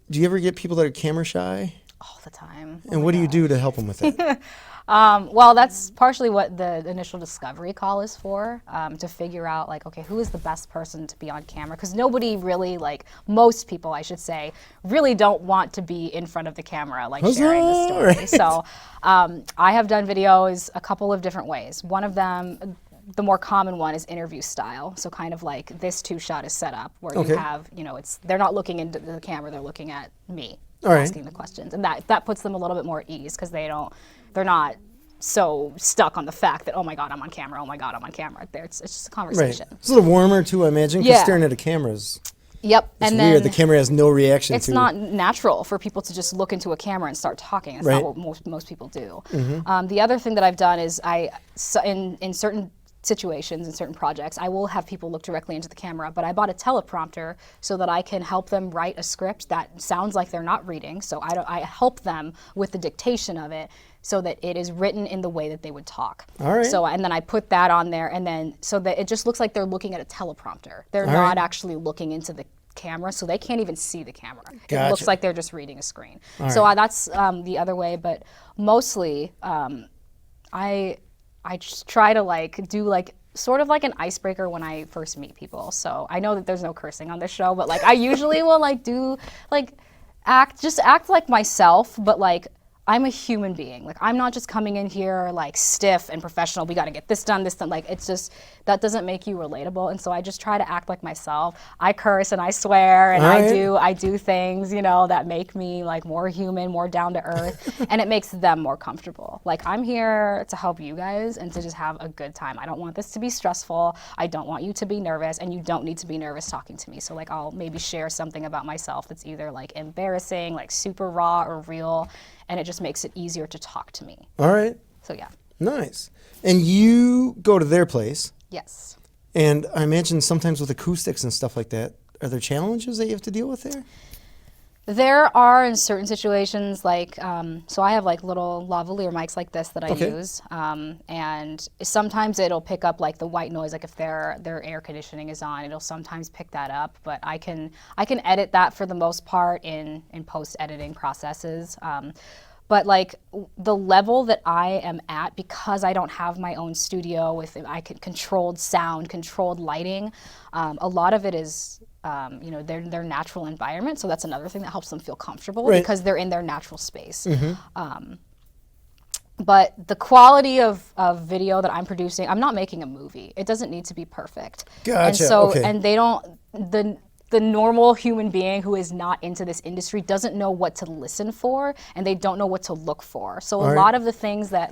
do you ever get people that are camera shy? All the time. And what do you do to help them with that? Well, that's partially what the initial discovery call is for, to figure out like, okay, who is the best person to be on camera? Because nobody really, like most people, I should say, really don't want to be in front of the camera, like sharing the story. Right. So I have done videos a couple of different ways. One of them, the more common one, is interview style. So kind of like this two-shot is set up where you have, they're not looking into the camera, they're looking at me. Asking the questions, and that puts them a little bit more at ease because they're not so stuck on the fact that, oh my God, I'm on camera, oh my God, I'm on camera. It's just a conversation. Right. It's a little warmer too, I imagine, because staring at a camera is Yep. it's and weird. then The camera has no reaction it's to not natural for people to just look into a camera and start talking. That's not what most people do. The other thing that I've done is in certain situations, in certain projects, I will have people look directly into the camera, but I bought a teleprompter so that I can help them write a script that sounds like they're not reading. So I help them with the dictation of it so that it is written in the way that they would talk. All right. So, and then I put that on there, and then so that it just looks like they're looking at a teleprompter. They're not actually looking into the camera, so they can't even see the camera. Gotcha. It looks like they're just reading a screen. So that's the other way, but mostly I just try to do sort of like an icebreaker when I first meet people. So I know that there's no cursing on this show, but I usually will act like myself, but I'm a human being. I'm not just coming in here stiff and professional. We got to get this done, this done. It's just, that doesn't make you relatable. And so I just try to act like myself. I curse and I swear and I do things, that make me more human, more down to earth, and it makes them more comfortable. I'm here to help you guys and to just have a good time. I don't want this to be stressful. I don't want you to be nervous, and you don't need to be nervous talking to me. So I'll maybe share something about myself that's either embarrassing, super raw or real, and it just makes it easier to talk to me. All right. So yeah. Nice. And you go to their place. Yes. And I imagine sometimes with acoustics and stuff like that, are there challenges that you have to deal with there? There are in certain situations, so I have little lavalier mics like this that I use, and sometimes it'll pick up the white noise, if their air conditioning is on, it'll sometimes pick that up, but I can edit that for the most part in post-editing processes. But the level that I am at, because I don't have my own studio with controlled sound, controlled lighting, a lot of it is their natural environment. So that's another thing that helps them feel comfortable because they're in their natural space. But the quality of video that I'm producing, I'm not making a movie. It doesn't need to be perfect. Gotcha. And so, and they don't, the normal human being who is not into this industry doesn't know what to listen for, and they don't know what to look for. So a lot of the things that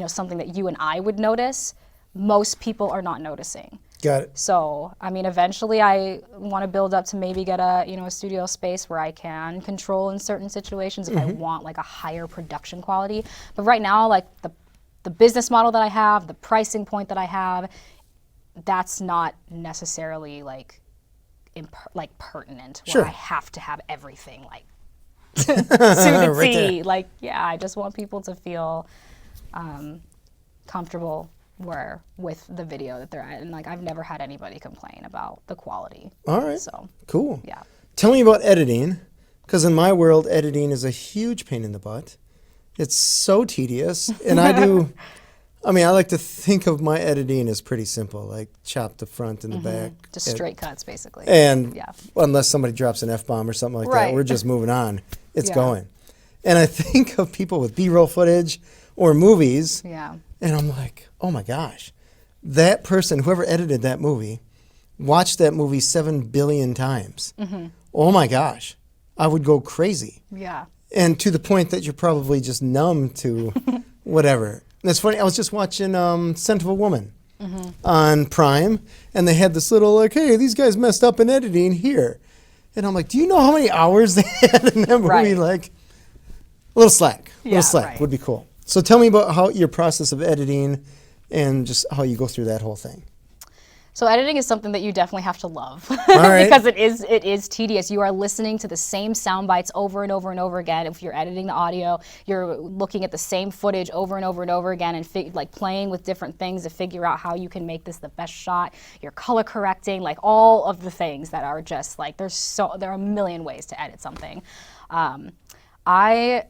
something that you and I would notice, most people are not noticing. Got it. So, eventually I want to build up to maybe get a studio space where I can control in certain situations if I want a higher production quality. But right now, the business model that I have, the pricing point that I have, that's not necessarily pertinent where I have to have everything to the T. I just want people to feel comfortable with the video that they're at, and I've never had anybody complain about the quality. All right. So cool. Yeah. Tell me about editing, because in my world, editing is a huge pain in the butt. It's so tedious, and I like to think of my editing as pretty simple, chop the front and the back. Just straight cuts, basically. And unless somebody drops an F-bomb or something like that, we're just moving on. It's going. And I think of people with B-roll footage or movies, and I'm like, oh my gosh, that person, whoever edited that movie, watched that movie 7 billion times. Oh my gosh, I would go crazy. Yeah. And to the point that you're probably just numb to whatever. And it's funny, I was just watching Scent of a Woman. on Prime, and they had this little like, hey, these guys messed up in editing here. And I'm like, do you know how many hours they had in that movie? Right. Like, a little slack. A Yeah, little slack right. would be cool. So tell me about how your process of editing and just how you go through that whole thing. So editing is something that you definitely have to love right. because it is tedious. You are listening to the same sound bites over and over and over again. If you're editing the audio, you're looking at the same footage over and over and over again and like playing with different things to figure out how you can make this the best shot. You're color correcting, like all of the things that are just like, there are a million ways to edit something. I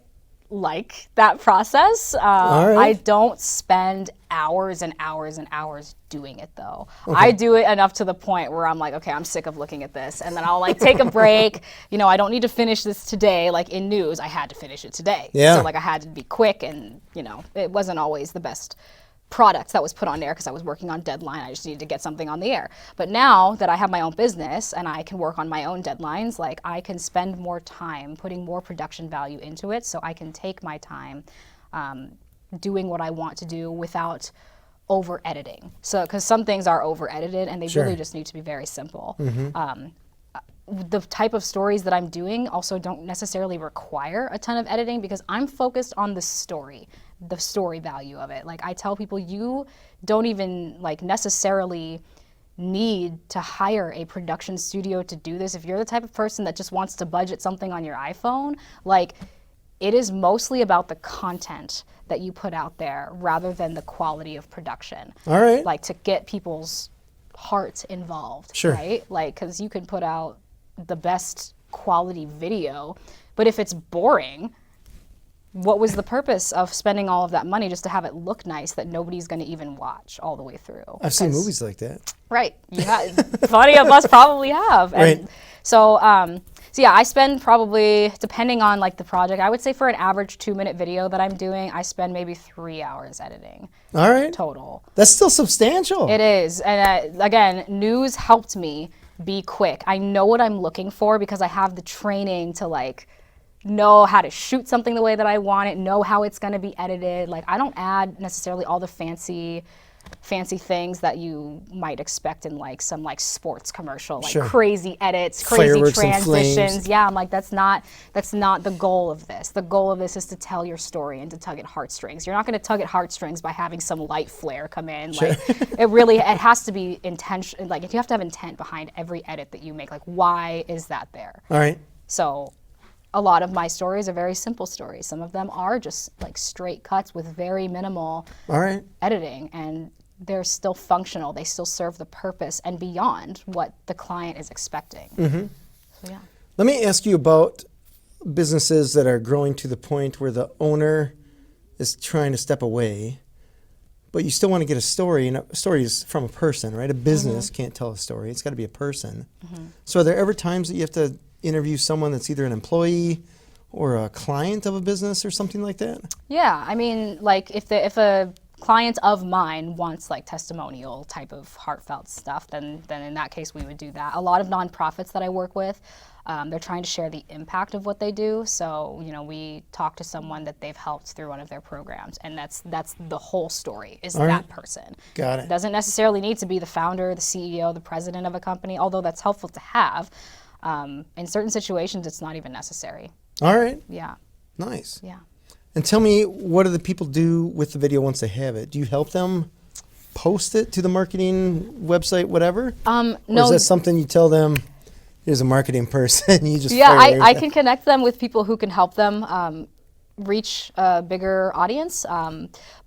like that process. right. I don't spend hours and hours and hours doing it though. I do it enough to the point where I'm like, okay, I'm sick of looking at this. And then I'll like take a break. You know, I don't need to finish this today. Like in news, I had to finish it today. Yeah. So like I had to be quick and, you know, it wasn't always the best product that was put on air because I was working on deadline. I just needed to get something on the air. But now that I have my own business and I can work on my own deadlines, like I can spend more time putting more production value into it so I can take my time doing what I want to do without over editing. So, because some things are over edited and they really just need to be very simple. The type of stories that I'm doing also don't necessarily require a ton of editing because I'm focused on the story value of it. Like I tell people, you don't even like necessarily need to hire a production studio to do this. If you're the type of person that just wants to budget something on your iPhone, like it is mostly about the content that you put out there rather than the quality of production. All right. Like to get people's heart involved, Sure. right? Like, because you can put out the best quality video, but if it's boring, what was the purpose of spending all of that money just to have it look nice that nobody's going to even watch all the way through? I've seen movies like that. Right. Plenty of us probably have. And Right. so yeah, I spend probably, depending on like the project, I would say for an average 2-minute video that I'm doing, I spend maybe 3 hours editing All right. total. That's still substantial. It is. And again, news helped me be quick. I know what I'm looking for because I have the training to like know how to shoot something the way that I want it, know how it's going to be edited. Like I don't add necessarily all the fancy things that you might expect in like some like sports commercial, like crazy edits, crazy Fireworks and transitions. flames. Yeah, I'm like, that's not the goal of this. The goal of this is to tell your story and to tug at heartstrings. You're not going to tug at heartstrings by having some light flare come in. Like it has to be intention. Like you have to have intent behind every edit that you make. Like why is that there? All right. So a lot of my stories are very simple stories. Some of them are just like straight cuts with very minimal All right. editing, and they're still functional. They still serve the purpose and beyond what the client is expecting. So, yeah. Let me ask you about businesses that are growing to the point where the owner is trying to step away, but you still want to get a story, and a story is from a person, right? A business can't tell a story. It's got to be a person. So are there ever times that you have to interview someone that's either an employee or a client of a business or something like that? Yeah, I mean, like if a client of mine wants like testimonial type of heartfelt stuff, then in that case we would do that. A lot of nonprofits that I work with, they're trying to share the impact of what they do. So, you know, we talk to someone that they've helped through one of their programs, and that's the whole story is that person. Got it. It doesn't necessarily need to be the founder, the CEO, the president of a company, although that's helpful to have. In certain situations, it's not even necessary. All right. Yeah. Nice. Yeah. And tell me, what do the people do with the video once they have it? Do you help them post it to the marketing website, whatever? No. Or is that something you tell them, here's a marketing person, you just Yeah, fire I can connect them with people who can help them reach a bigger audience.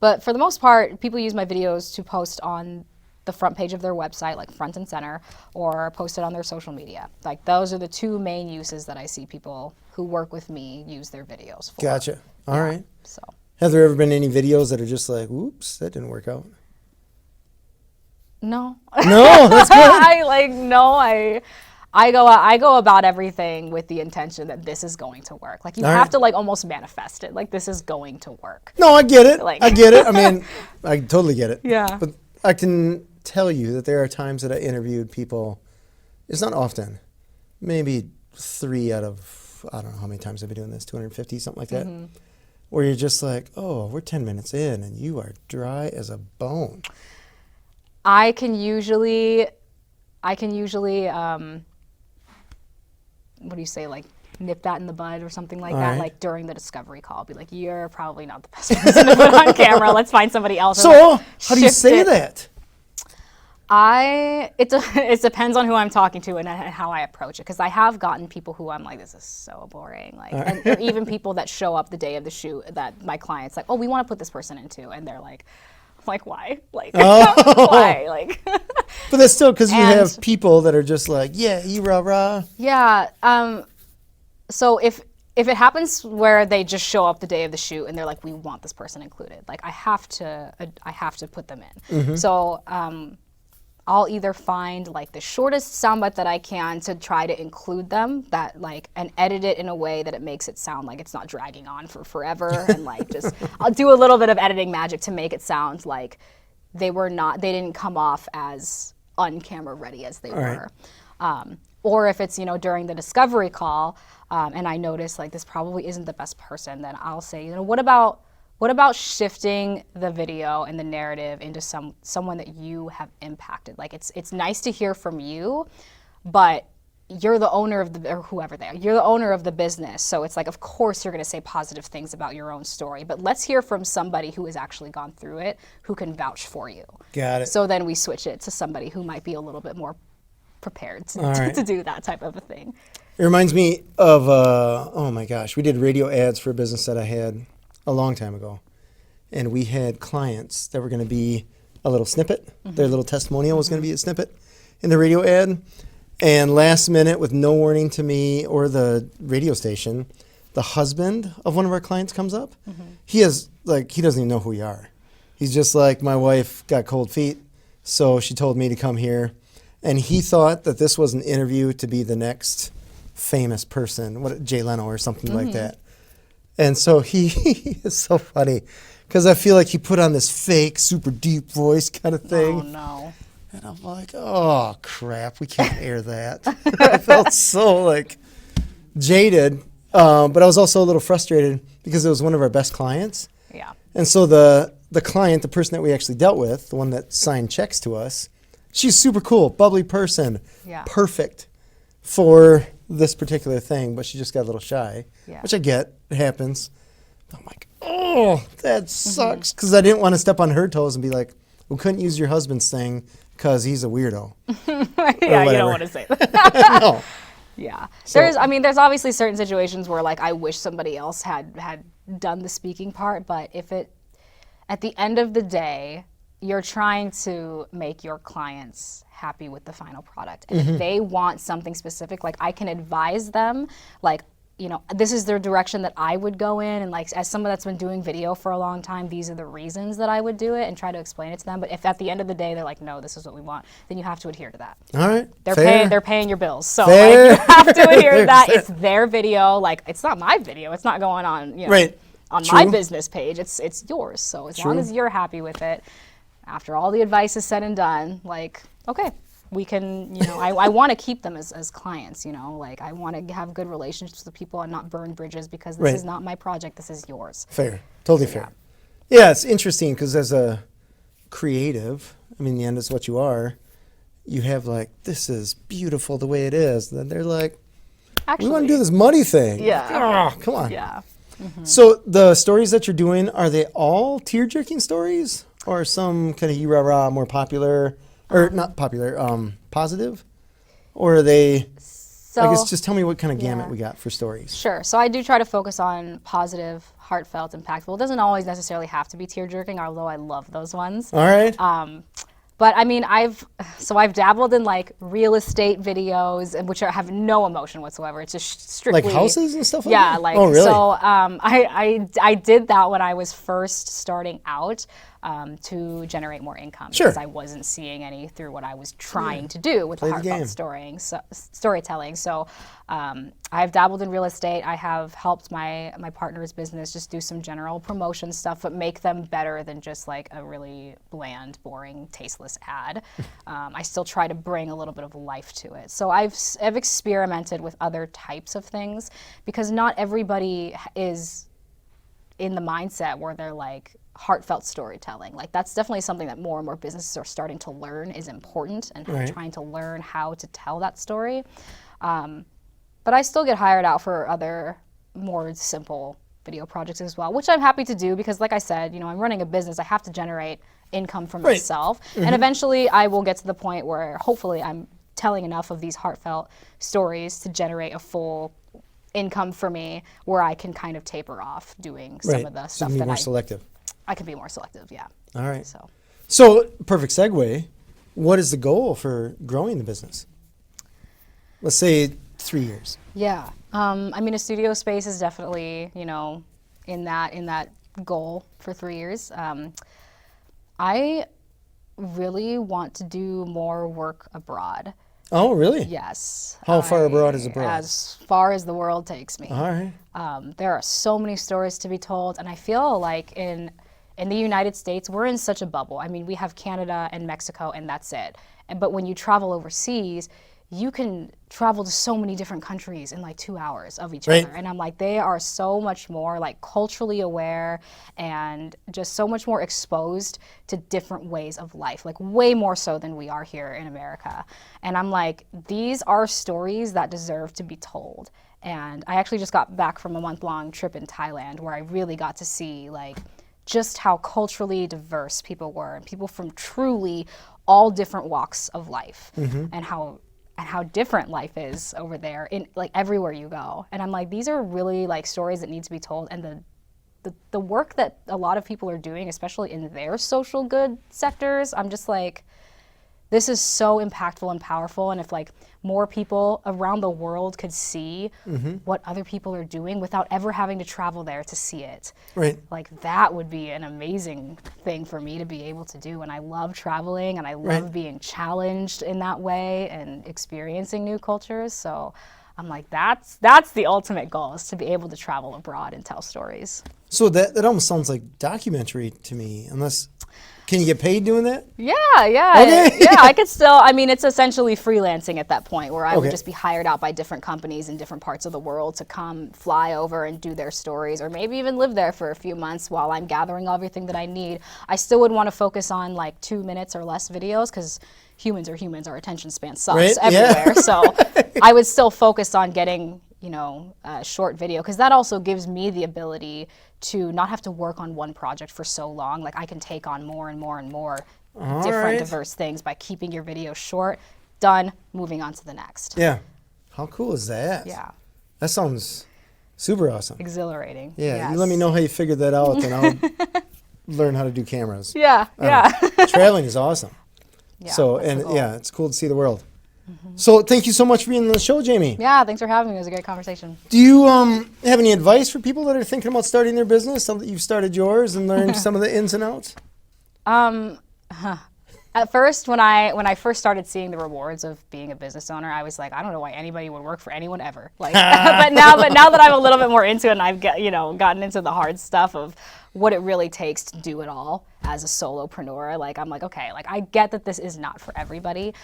But for the most part, people use my videos to post on the front page of their website, like front and center, or post it on their social media. Like those are the two main uses that I see people who work with me use their videos for. Gotcha. All right. So. Have there ever been any videos that are just like, oops, that didn't work out? No. No, that's good. I go about everything with the intention that this is going to work. Like you have to like almost manifest it. Like this is going to work. No, I get it. Like- I get it. I mean, I totally get it. Yeah. But I can tell you that there are times that I interviewed people, it's not often, maybe 3 out of, I don't know how many times I've been doing this, 250, something like that, where you're just like, oh, we're 10 minutes in and you are dry as a bone. I can usually, what do you say, like nip that in the bud or something like that, like during the discovery call. I'll be like, you're probably not the best person to put on camera. Let's find somebody else. So how do you say that? It depends on who I'm talking to and how I approach it. Because I have gotten people who I'm like, this is so boring. Like, and or even people that show up the day of the shoot that my clients like, oh, we want to put this person into, and they're like, why? Like, why? Like, but that's still because you have people that are just like, yeah, rah rah. Yeah. So if it happens where they just show up the day of the shoot and they're like, we want this person included, like I have to put them in. So I'll either find like the shortest soundbite that I can to try to include them, that like, and edit it in a way that it makes it sound like it's not dragging on for forever, and like just I'll do a little bit of editing magic to make it sound like they didn't come off as on-camera ready as they were. Or if it's, during the discovery call, and I notice like this probably isn't the best person, then I'll say, what about shifting the video and the narrative into someone that you have impacted? Like it's nice to hear from you, but you're the owner of or whoever they are, you're the owner of the business. So it's like, of course you're going to say positive things about your own story, but let's hear from somebody who has actually gone through it, who can vouch for you. Got it. So then we switch it to somebody who might be a little bit more prepared to do that type of a thing. It reminds me of, oh my gosh, we did radio ads for a business that I had a long time ago. And we had clients that were going to be a little snippet. Their little testimonial was going to be a snippet in the radio ad. And last minute, with no warning to me or the radio station, the husband of one of our clients comes up. He doesn't even know who we are. He's just like, my wife got cold feet, so she told me to come here. And he thought that this was an interview to be the next famous person, Jay Leno or something like that. And so he is so funny, because I feel like he put on this fake, super deep voice kind of thing. Oh, no. And I'm like, oh, crap, we can't air that. I felt so, like, jaded. But I was also a little frustrated because it was one of our best clients. Yeah. And so the client, the person that we actually dealt with, the one that signed checks to us, she's super cool, bubbly person, perfect for this particular thing, but she just got a little shy, which I get. It happens. But I'm like, oh, that sucks, because I didn't want to step on her toes and be like, we couldn't use your husband's thing because he's a weirdo. Yeah, you don't want to say that. No. Yeah. So, there's obviously certain situations where like I wish somebody else had done the speaking part, but at the end of the day, you're trying to make your clients happy with the final product. And if they want something specific, like I can advise them, like, this is their direction that I would go in. And like, as someone that's been doing video for a long time, these are the reasons that I would do it, and try to explain it to them. But if at the end of the day, they're like, no, this is what we want, then you have to adhere to that. All right. They're paying your bills. So like, you have to adhere to that. It's their video. Like, it's not my video. It's not going on, on my business page. It's yours. So as long as you're happy with it, after all the advice is said and done, like, okay, we can, I want to keep them as clients, like I want to have good relationships with people and not burn bridges, because this is not my project, this is yours. Fair, totally fair. Yeah, it's interesting because as a creative, in the end, it's what you are. You have like, this is beautiful the way it is. Then they're like, actually, we want to do this money thing. Yeah. Like, oh, come on. Yeah. So the stories that you're doing, are they all tear-jerking stories? Or some kind of rah-rah, more popular, or not popular, positive? Or are they, I guess just tell me what kind of gamut we got for stories. Sure. So I do try to focus on positive, heartfelt, impactful. It doesn't always necessarily have to be tear-jerking, although I love those ones. All right. But I've dabbled in like real estate videos, which have no emotion whatsoever. It's just strictly like houses and stuff like that? Yeah, like, oh, really? So I did that when I was first starting out, to generate more income, because I wasn't seeing any through what I was trying to do with the heartfelt storytelling. So I've dabbled in real estate. I have helped my partner's business just do some general promotion stuff, but make them better than just like a really bland, boring, tasteless ad. I still try to bring a little bit of life to it. So I've experimented with other types of things, because not everybody is in the mindset where they're like, heartfelt storytelling. Like that's definitely something that more and more businesses are starting to learn is important, and trying to learn how to tell that story. But I still get hired out for other more simple video projects as well, which I'm happy to do because like I said, I'm running a business. I have to generate income for myself. And eventually I will get to the point where hopefully I'm telling enough of these heartfelt stories to generate a full income for me where I can kind of taper off doing some of the stuff be that more selective. I can be more selective, yeah. All right. So perfect segue. What is the goal for growing the business? Let's say 3 years. Yeah. I mean, a studio space is definitely, in that goal for 3 years. I really want to do more work abroad. Oh, really? Yes. How far abroad is abroad? As far as the world takes me. All right. There are so many stories to be told, and I feel like in the United States, we're in such a bubble. I mean, we have Canada and Mexico, and that's it. But when you travel overseas, you can travel to so many different countries in like 2 hours of each other. And I'm like, they are so much more like culturally aware and just so much more exposed to different ways of life, like way more so than we are here in America. And I'm like, these are stories that deserve to be told. And I actually just got back from a month-long trip in Thailand where I really got to see like just how culturally diverse people were, and people from truly all different walks of life, and how different life is over there in like everywhere you go. And I'm like, these are really like stories that need to be told. And the work that a lot of people are doing, especially in their social good sectors, I'm just like, this is so impactful and powerful. And if like more people around the world could see what other people are doing without ever having to travel there to see it, like that would be an amazing thing for me to be able to do. And I love traveling, and I love being challenged in that way and experiencing new cultures. So I'm like, that's the ultimate goal, is to be able to travel abroad and tell stories. So that almost sounds like documentary to me, unless... Can you get paid doing that? Yeah. Okay. Yeah, I could still, I mean, it's essentially freelancing at that point, where I would just be hired out by different companies in different parts of the world to come fly over and do their stories, or maybe even live there for a few months while I'm gathering everything that I need. I still would want to focus on like 2 minutes or less videos, because humans are humans, our attention span sucks everywhere. So I would still focus on getting, a short video, because that also gives me the ability to not have to work on one project for so long. Like I can take on more and more and more different diverse things by keeping your video short, done, moving on to the next. Yeah. How cool is that? Yeah. That sounds super awesome. Exhilarating. Yeah. Yes. You let me know how you figured that out, and I'll learn how to do cameras. Yeah. Traveling is awesome. Yeah, so, that's and the goal. yeah, it's cool to see the world. So thank you so much for being on the show, Jamie. Yeah, thanks for having me. It was a great conversation. Do you have any advice for people that are thinking about starting their business, now that you've started yours and learned some of the ins and outs? At first, when I first started seeing the rewards of being a business owner, I was like, I don't know why anybody would work for anyone ever. Like, but now that I'm a little bit more into it, and I've gotten into the hard stuff of what it really takes to do it all as a solopreneur, like I'm like, okay, like I get that this is not for everybody.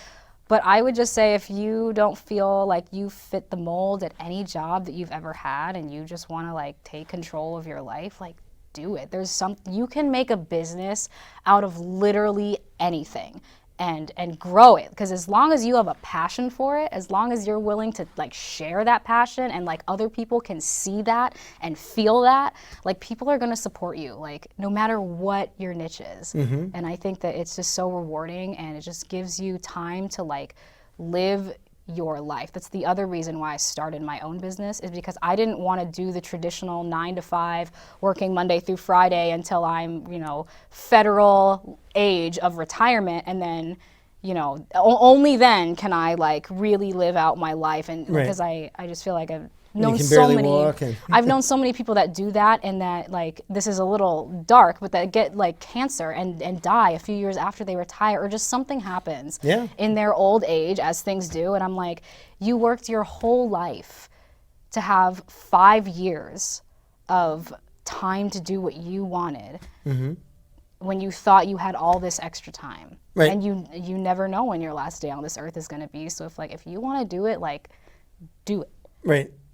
But I would just say, if you don't feel like you fit the mold at any job that you've ever had, and you just want to like take control of your life, like do it. You can make a business out of literally anything and grow it, because as long as you have a passion for it, as long as you're willing to like share that passion, and like other people can see that and feel that, like people are going to support you, like no matter what your niche is. And I think that it's just so rewarding, and it just gives you time to like live your life. That's the other reason why I started my own business, is because I didn't want to do the traditional 9 to 5 working Monday through Friday until I'm, federal age of retirement, and then, only then can I like really live out my life. And because I just feel like I've known I've known so many people that do that, and that like, this is a little dark, but that get like cancer and die a few years after they retire, or just something happens in their old age, as things do. And I'm like, you worked your whole life to have 5 years of time to do what you wanted, when you thought you had all this extra time. And you never know when your last day on this earth is going to be. So if you want to do it, like, do it.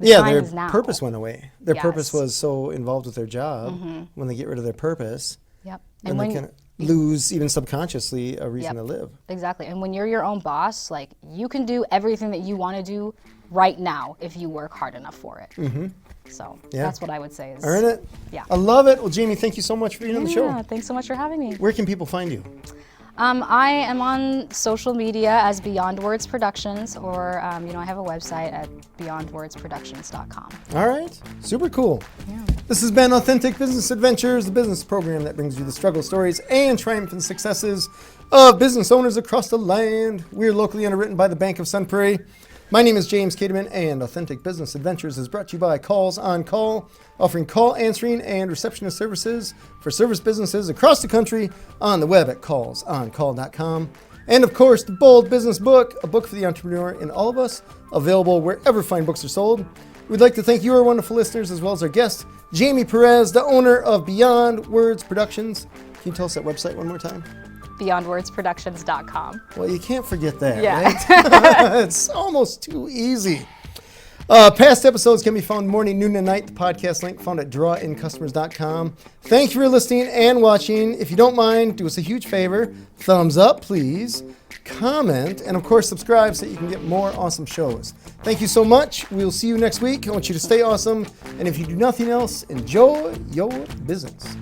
Their purpose went away. Their purpose was so involved with their job. When they get rid of their purpose, Yep. And they can lose, even subconsciously, a reason to live. Exactly. And when you're your own boss, like, you can do everything that you want to do right now if you work hard enough for it. Mm-hmm. So that's what I would say is earn it. Yeah. I love it. Well, Jamie, thank you so much for being on the show. Yeah, thanks so much for having me. Where can people find you? I am on social media as Beyond Words Productions, or I have a website at beyondwordsproductions.com. All right. Super cool. Yeah. This has been Authentic Business Adventures, the business program that brings you the struggle stories and triumphant successes of business owners across the land. We're locally underwritten by the Bank of Sun Prairie. My name is James Caterman, and Authentic Business Adventures is brought to you by Calls on Call, offering call answering and receptionist services for service businesses across the country on the web at callsoncall.com. And of course, the Bold Business Book, a book for the entrepreneur in all of us, available wherever fine books are sold. We'd like to thank you, our wonderful listeners, as well as our guest, Jamie Perez, the owner of Beyond Words Productions. Can you tell us that website one more time? beyondwordsproductions.com. Well, you can't forget that, Yeah. right? It's almost too easy. Past episodes can be found morning, noon, and night. The podcast link found at drawincustomers.com. Thank you for listening and watching. If you don't mind, do us a huge favor. Thumbs up, please. Comment, and of course, subscribe so that you can get more awesome shows. Thank you so much. We'll see you next week. I want you to stay awesome. And if you do nothing else, enjoy your business.